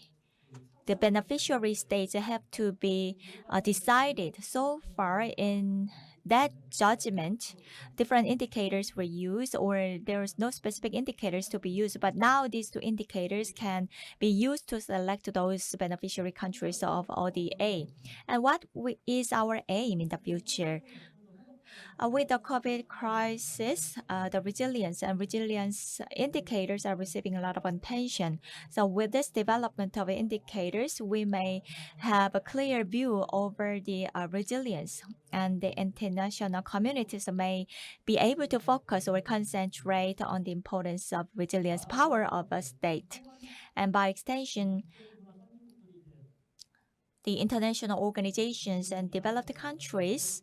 beneficiary states have to be decided. So far in that judgment, different indicators were used, or there's no specific indicators to be used. But now these two indicators can be used to select those beneficiary countries of ODA. And what is our aim in the future? With the COVID crisis, the resilience indicators are receiving a lot of attention. So with this development of indicators, we may have a clear view over the resilience, and the international communities may be able to focus or concentrate on the importance of resilience power of a state. And by extension, the international organizations and developed countries,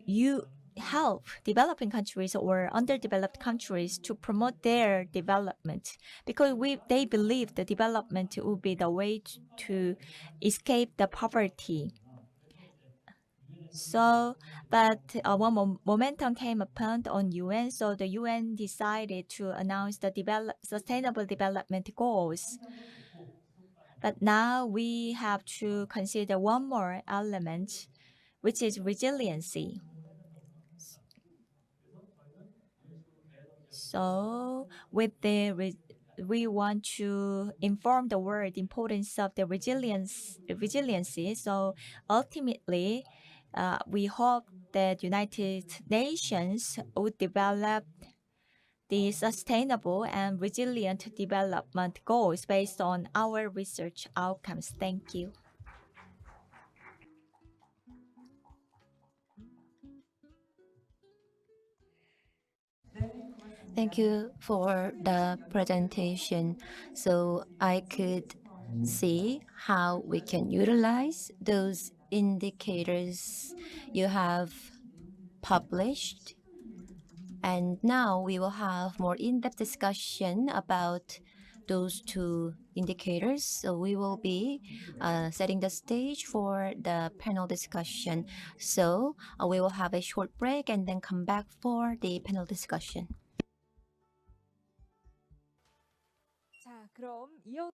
you help developing countries or underdeveloped countries to promote their development, because they believe the development will be the way to escape the poverty. So, but one momentum came upon on UN, so the UN decided to announce the sustainable development goals. But now we have to consider one more element, which is resiliency. So we want to inform the world the importance of the resiliency. So ultimately, we hope that United Nations would develop the sustainable and resilient development goals based on our research outcomes. Thank you. Thank you for the presentation. So I could see how we can utilize those indicators you have published. And now we will have more in-depth discussion about those two indicators. So we will be setting the stage for the panel discussion. So we will have a short break and then come back for the panel discussion. 자, 그럼 이어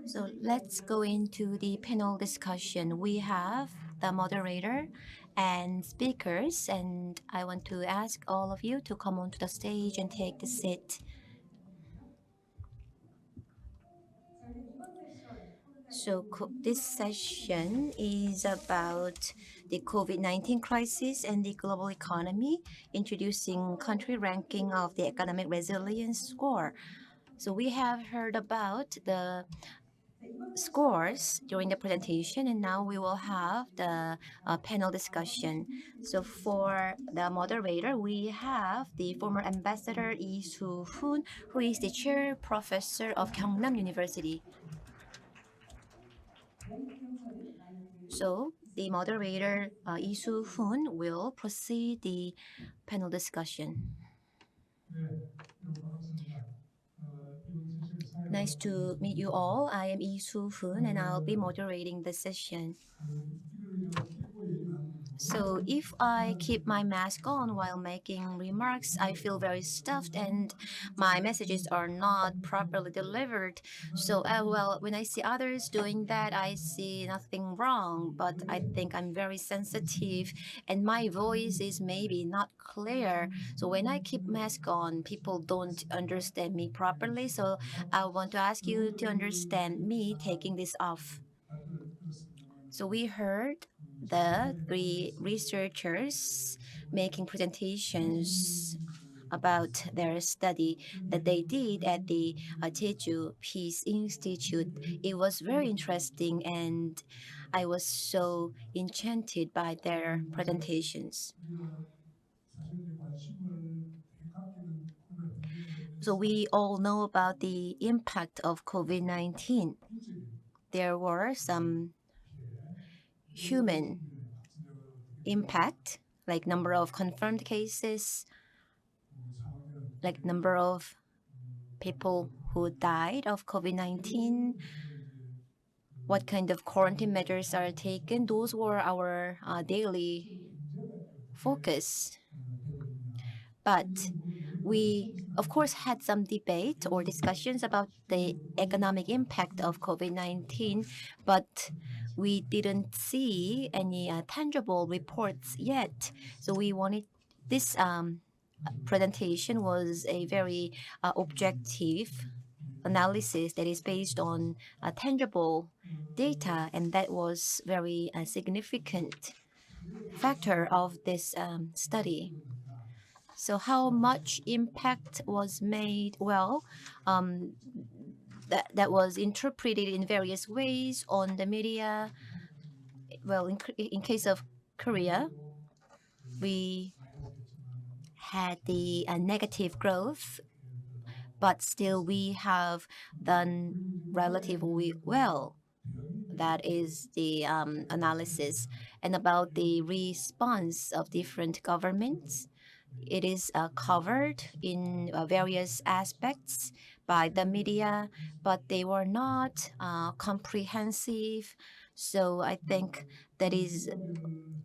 So let's go into the panel discussion. We have the moderator and speakers, and I want to ask all of you to come onto the stage and take the seat. So this session is about the COVID-19 crisis and the global economy, introducing country ranking of the economic resilience score. So we have heard about the scores during the presentation, and now we will have the panel discussion. So for the moderator, we have the former ambassador Lee Soo-hoon, who is the chair professor of Gyeongnam University. So the moderator Lee Soo-hoon will proceed the panel discussion. Nice to meet you all. I am Lee Soo-hoon and I'll be moderating the session. So if I keep my mask on while making remarks, I feel very stuffed and my messages are not properly delivered. So well, when I see others doing that, I see nothing wrong, but I think I'm very sensitive and my voice is maybe not clear. So when I keep mask on, people don't understand me properly. So I want to ask you to understand me taking this off. So we heard the three researchers making presentations about their study that they did at the Jeju Peace Institute. It was very interesting and I was so enchanted by their presentations. So we all know about the impact of COVID-19. There were some human impact, like number of confirmed cases, like number of people who died of COVID-19, what kind of quarantine measures are taken. Those were our daily focus. But we, of course, had some debate or discussions about the economic impact of COVID-19, but we didn't see any tangible reports yet. So we wanted this presentation was a very objective analysis that is based on tangible data, and that was very significant factor of this study. So how much impact was made? Well, that was interpreted in various ways on the media. Well, in case of Korea, we had the negative growth, but still we have done relatively well. That is the analysis. And about the response of different governments, it is covered in various aspects by the media, but they were not comprehensive. So I think that is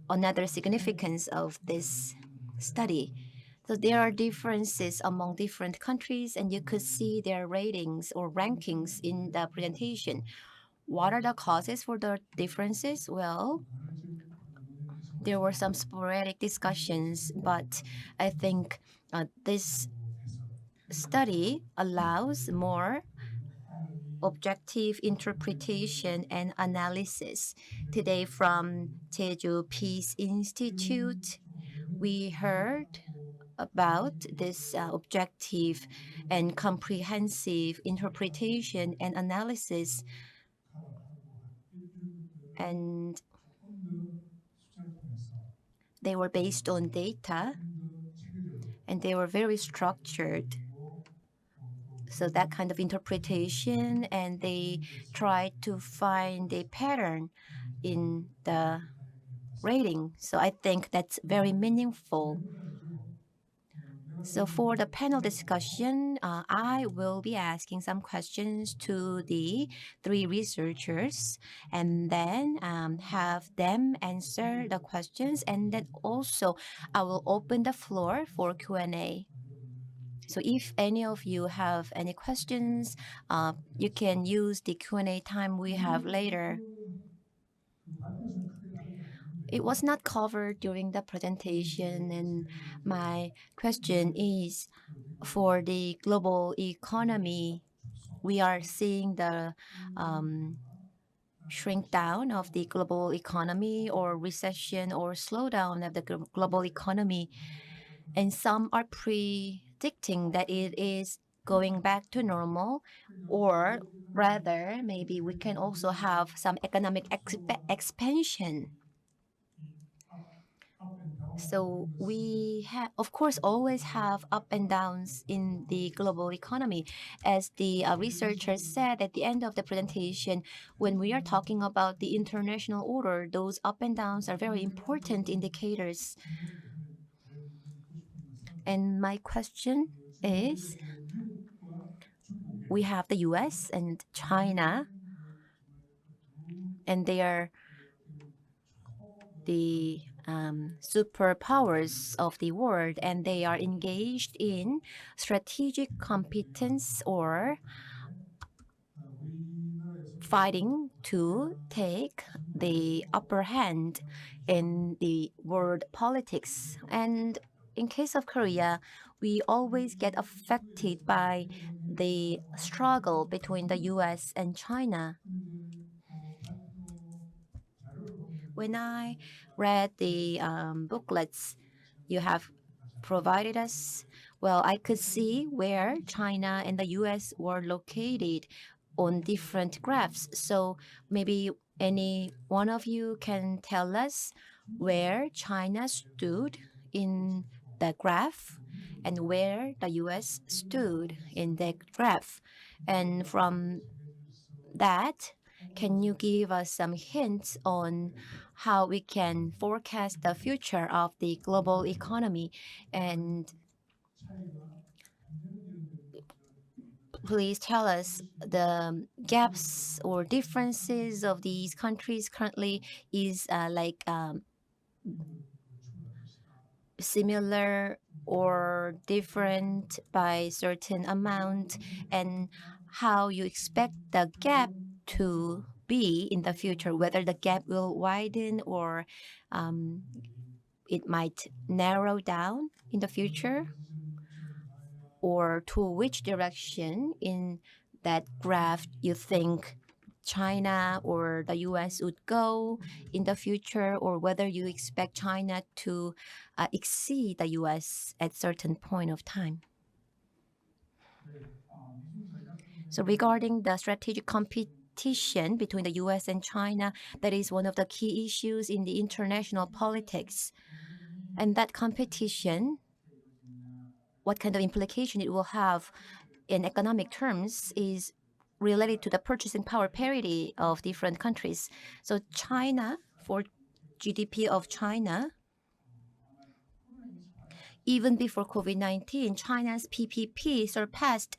another significance of this study. So there are differences among different countries, and you could see their ratings or rankings in the presentation. What are the causes for the differences? Well, there were some sporadic discussions, but I think this study allows more objective interpretation and analysis. Today from Jeju Peace Institute, we heard about this objective and comprehensive interpretation and analysis, and they were based on data and they were very structured. So that kind of interpretation, and they tried to find a pattern in the rating. So I think that's very meaningful. So for the panel discussion, I will be asking some questions to the three researchers and then have them answer the questions. And then also I will open the floor for Q&A. So if any of you have any questions, you can use the Q&A time we have later. It was not covered during the presentation, and my question is, for the global economy, we are seeing the shrink down of the global economy or recession or slowdown of the global economy. And some are predicting that it is going back to normal, or rather, maybe we can also have some economic expansion. So we have, of course, always have up and downs in the global economy. As the researchers said at the end of the presentation, when we are talking about the international order, those up and downs are very important indicators. And my question is, we have the US and China, and they are the superpowers of the world, and they are engaged in strategic competence or fighting to take the upper hand in the world politics. And in case of Korea, we always get affected by the struggle between the US and China. When I read the booklets you have provided us, well, I could see where China and the US were located on different graphs. So maybe any one of you can tell us where China stood in the graph and where the US stood in the graph. And from that, can you give us some hints on how we can forecast the future of the global economy? And please tell us the gaps or differences of these countries currently is similar or different by certain amount, and how you expect the gap to be in the future, whether the gap will widen or it might narrow down in the future, or to which direction in that graph you think China or the US would go in the future, or whether you expect China to exceed the US at certain point of time. So regarding the strategic competition between the US and China, that is one of the key issues in the international politics. And that competition, what kind of implication it will have in economic terms, is related to the purchasing power parity of different countries. So China, for GDP of China, even before COVID-19, China's PPP surpassed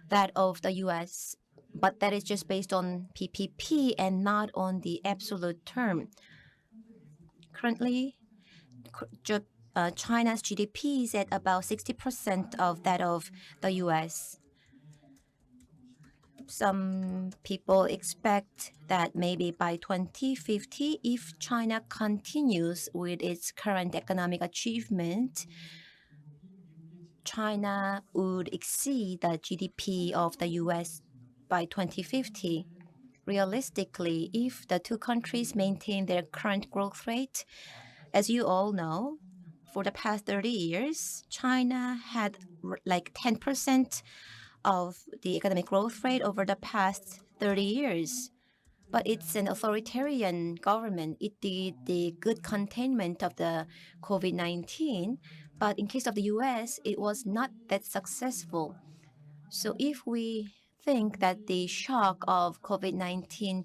that of the US, but that is just based on PPP and not on the absolute term. Currently, China's GDP is at about 60% of that of the US. Some people expect that maybe by 2050, if China continues with its current economic achievement, China would exceed the GDP of the US by 2050. Realistically, if the two countries maintain their current growth rate, as you all know, for the past 30 years, China had like 10% of the economic growth rate over the past 30 years. But it's an authoritarian government. It did the good containment of the COVID-19. But in case of the US, it was not that successful. So if we think that the shock of COVID-19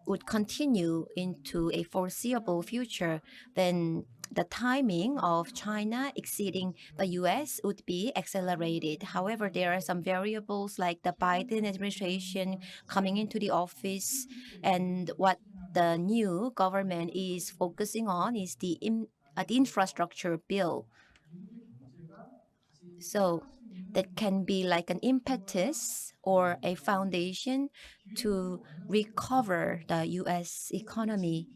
would continue into a foreseeable future, then the timing of China exceeding the US would be accelerated. However, there are some variables like the Biden administration coming into the office, and what the new government is focusing on is the infrastructure bill. So that can be like an impetus or a foundation to recover the US economy.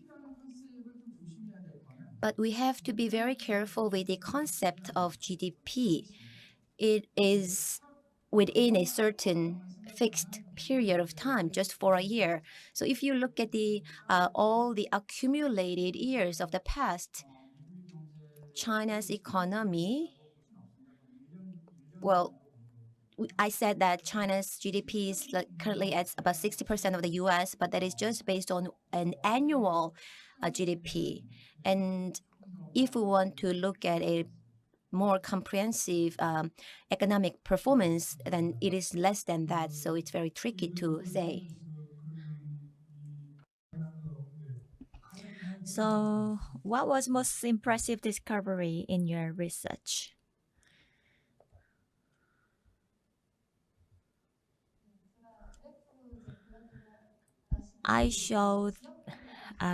But we have to be very careful with the concept of GDP. It is within a certain fixed period of time, just for a year. So if you look at all the accumulated years of the past, China's economy, well, I said that China's GDP is currently at about 60% of the US, but that is just based on an annual GDP. And if we want to look at a more comprehensive economic performance, then it is less than that. So it's very tricky to say. So, what was most impressive discovery in your research? I showed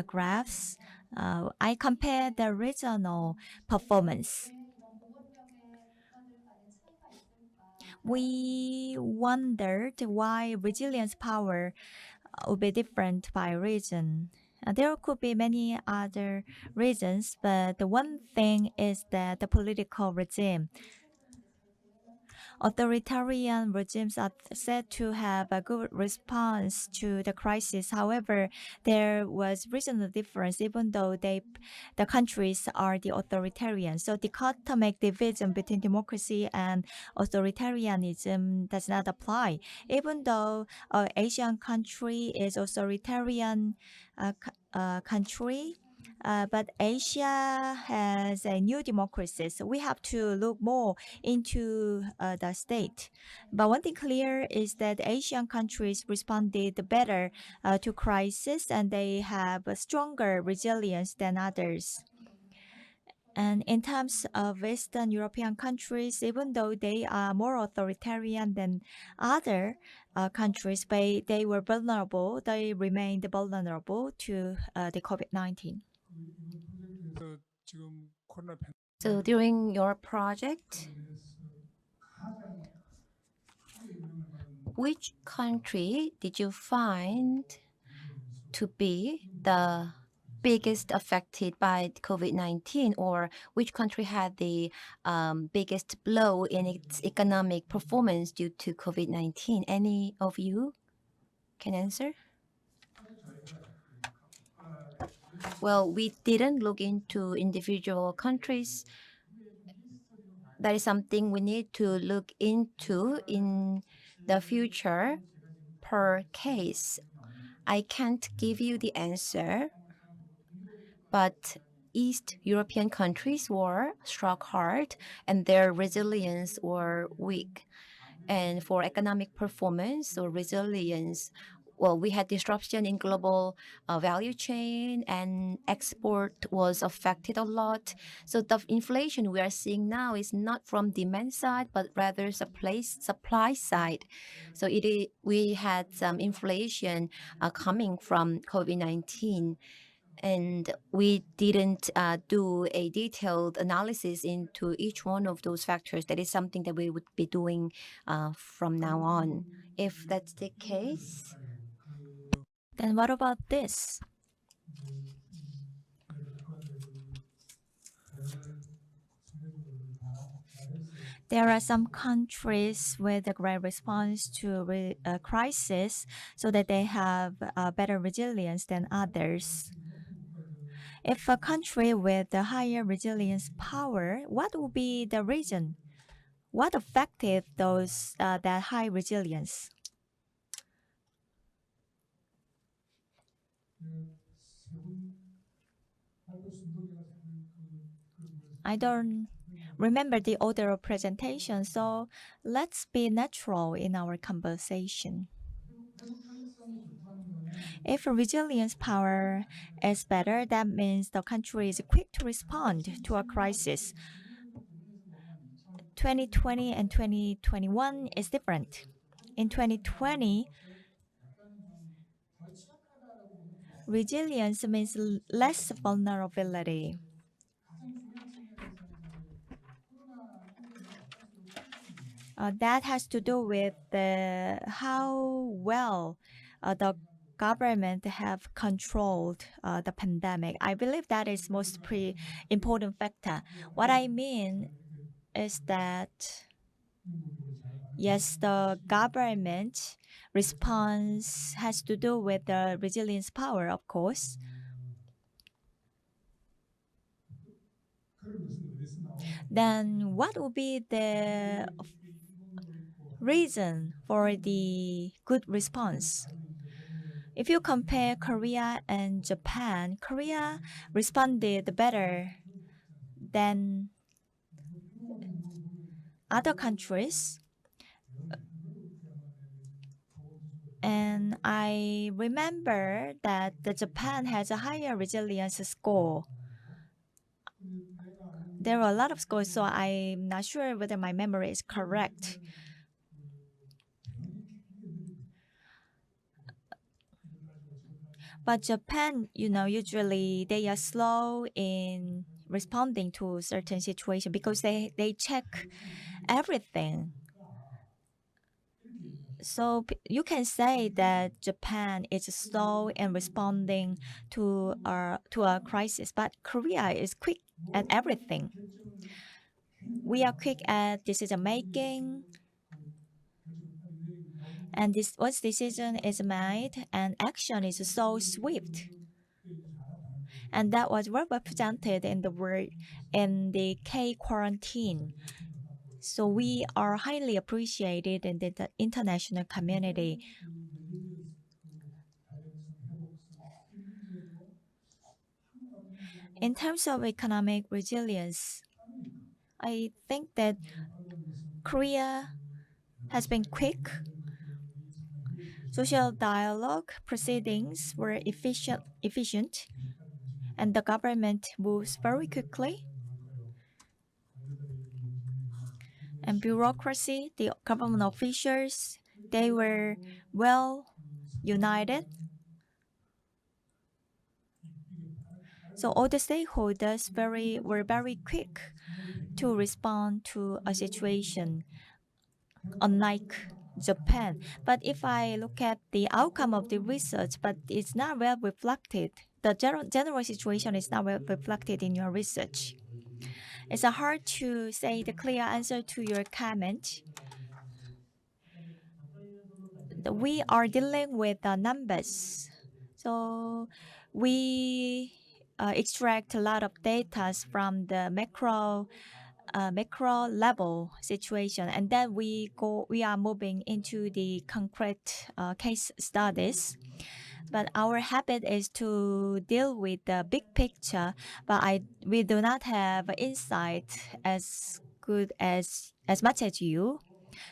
graphs. I compared the regional performance. We wondered why resilience power would be different by region. There could be many other reasons, but the one thing is that the political regime. Authoritarian regimes are said to have a good response to the crisis. However, there was regional difference, even though the countries are the authoritarian. So dichotomic division between democracy and authoritarianism does not apply. Even though an Asian country is authoritarian country, but Asia has a new democracies. We have to look more into the state. But one thing clear is that Asian countries responded better to crisis, and they have a stronger resilience than others. And in terms of Western European countries, even though they are more authoritarian than other countries, they were vulnerable. They remained vulnerable to the COVID-19. So during your project, which country did you find to be the biggest affected by COVID-19, or which country had the biggest blow in its economic performance due to COVID-19? Any of you can answer? Well, we didn't look into individual countries. That is something we need to look into in the future per case. I can't give you the answer, but East European countries were struck hard and their resilience were weak. And for economic performance or resilience, well, we had disruption in global value chain, and export was affected a lot. So the inflation we are seeing now is not from demand side, but rather supply side. So we had some inflation coming from COVID-19. And we didn't do a detailed analysis into each one of those factors. That is something that we would be doing from now on. If that's the case, Then what about this? There are some countries with a great response to a crisis so that they have better resilience than others. If a country with a higher resilience power, what would be the reason? What affected those that high resilience? I don't remember the order of presentation, so let's be natural in our conversation. If resilience power is better, that means the country is quick to respond to a crisis. 2020 and 2021 is different. In 2020, resilience means less vulnerability. That has to do with how well the government have controlled the pandemic. I believe that is most important factor. What I mean is that yes, the government response has to do with the resilience power, of course. Then what would be the reason for the good response? If you compare Korea and Japan, Korea responded better than other countries. And I remember that Japan has a higher resilience score. There are a lot of scores, so I'm not sure whether my memory is correct. But Japan, usually they are slow in responding to certain situation because they check everything. So you can say that Japan is slow in responding to a crisis, but Korea is quick at everything. We are quick at decision making, and once decision is made, and action is so swift. And that was well represented in the K quarantine. So we are highly appreciated in the international community. In terms of economic resilience, I think that Korea has been quick. Social dialogue proceedings were efficient, and the government moves very quickly. And bureaucracy, the government officials, they were well united. So all the stakeholders were very quick to respond to a situation, unlike Japan. But if I look at the outcome of the research, but it's not well reflected, the general situation is not well reflected in your research. It's hard to say the clear answer to your comment. We are dealing with numbers. So we extract a lot of data from the macro level situation, and then we are moving into the concrete case studies. But our habit is to deal with the big picture, but we do not have insight as good as much as you.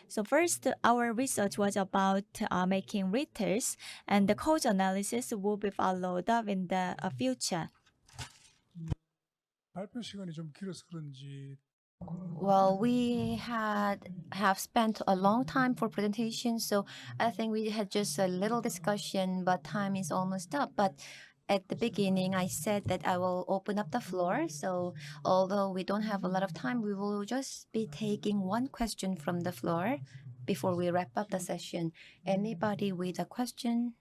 So first, our research was about making readers, and the code analysis will be followed up in the future. 발표 시간이 좀 길어서 그런지 Well, we have spent a long time for presentation, so I think we had just a little discussion, but time is almost up. But at the beginning, I said that I will open up the floor. So although we don't have a lot of time, we will just be taking one question from the floor before we wrap up the session. Anybody with a question?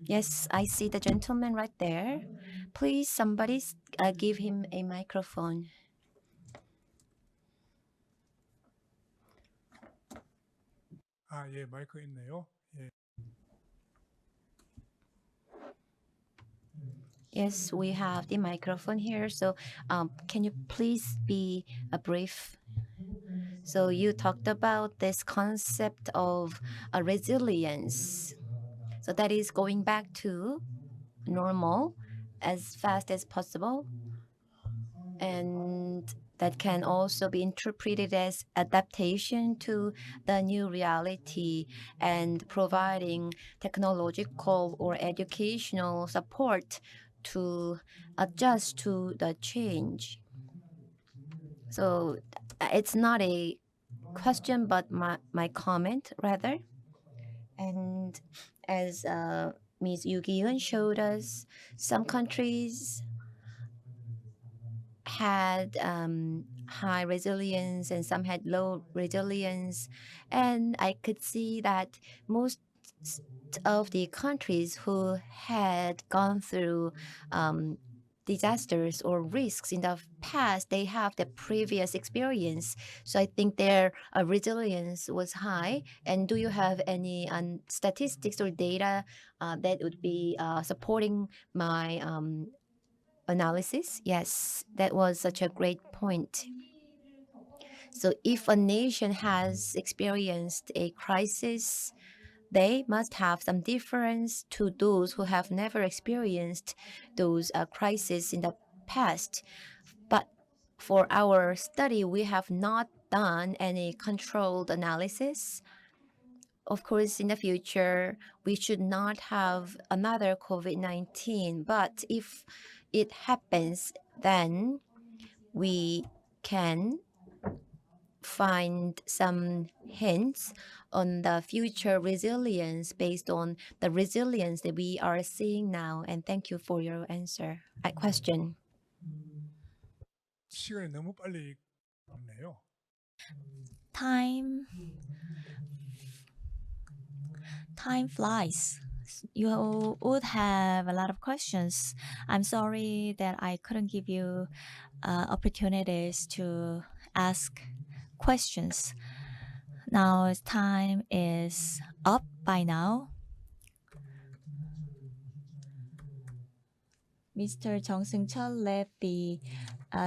Yes, I see the gentleman right there. Please, somebody give him a microphone. 예, 마이크 있네요. 예. Yes, we have the microphone here. So, can you please be brief? So, you talked about this concept of resilience. So, that is going back to normal as fast as possible. And that can also be interpreted as adaptation to the new reality and providing technological or educational support to adjust to the change. So it's not a question, but my comment rather. And as Ms. Yu Gi-eun showed us, some countries had high resilience and some had low resilience. And I could see that most of the countries who had gone through disasters or risks in the past, they have the previous experience. So I think their resilience was high. And do you have any statistics or data that would be supporting my analysis? Yes, that was such a great point. So if a nation has experienced a crisis, they must have some difference to those who have never experienced those crises in the past. But for our study, we have not done any controlled analysis. Of course, in the future, we should not have another COVID-19. But if it happens, then we can find some hints on the future resilience based on the resilience that we are seeing now. And thank you for your question. 시간이 너무 빨리 갔네요. Time flies. You would have a lot of questions. I'm sorry that I couldn't give you opportunities to ask questions. Now time is up by now. Mr. Jung Seung-chul led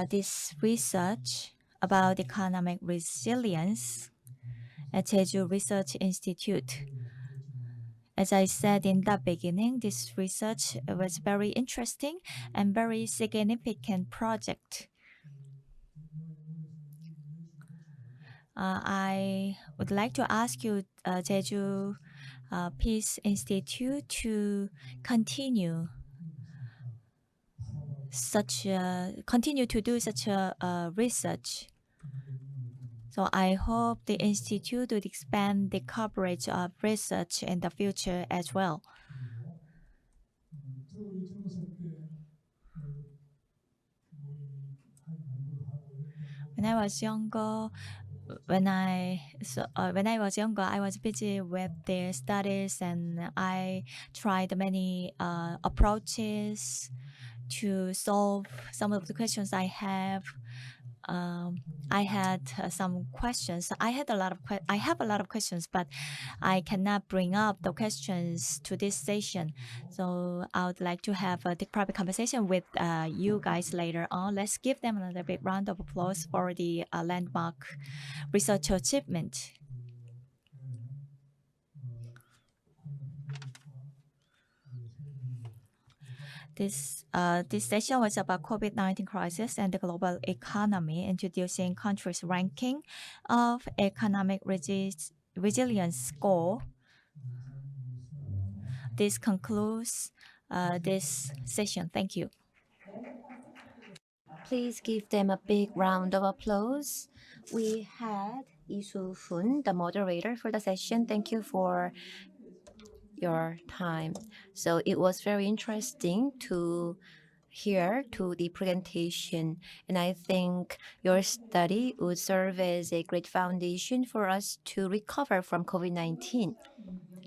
this research about economic resilience at Jeju Research Institute. As I said in the beginning, this research was very interesting and very significant project. I would like to ask you, Jeju Peace Institute, to continue to do such a research. So I hope the institute would expand the coverage of research in the future as well. When I was younger, I was busy with the studies, and I tried many approaches to solve some of the questions I have. I had some questions. I have a lot of questions, but I cannot bring up the questions to this session. So I would like to have a private conversation with you guys later on. Let's give them another big round of applause for the landmark research achievement. This session was about COVID-19 crisis and the global economy, introducing countries' ranking of economic resilience score. This concludes this session. Thank you. Please give them a big round of applause. We had Lee Soo-hoon, the moderator for the session. Thank you for your time. So it was very interesting to hear to the presentation, and I think your study would serve as a great foundation for us to recover from COVID-19.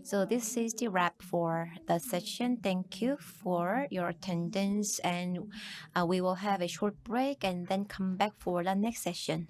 So this is the wrap for the session. Thank you for your attendance, and we will have a short break and then come back for the next session.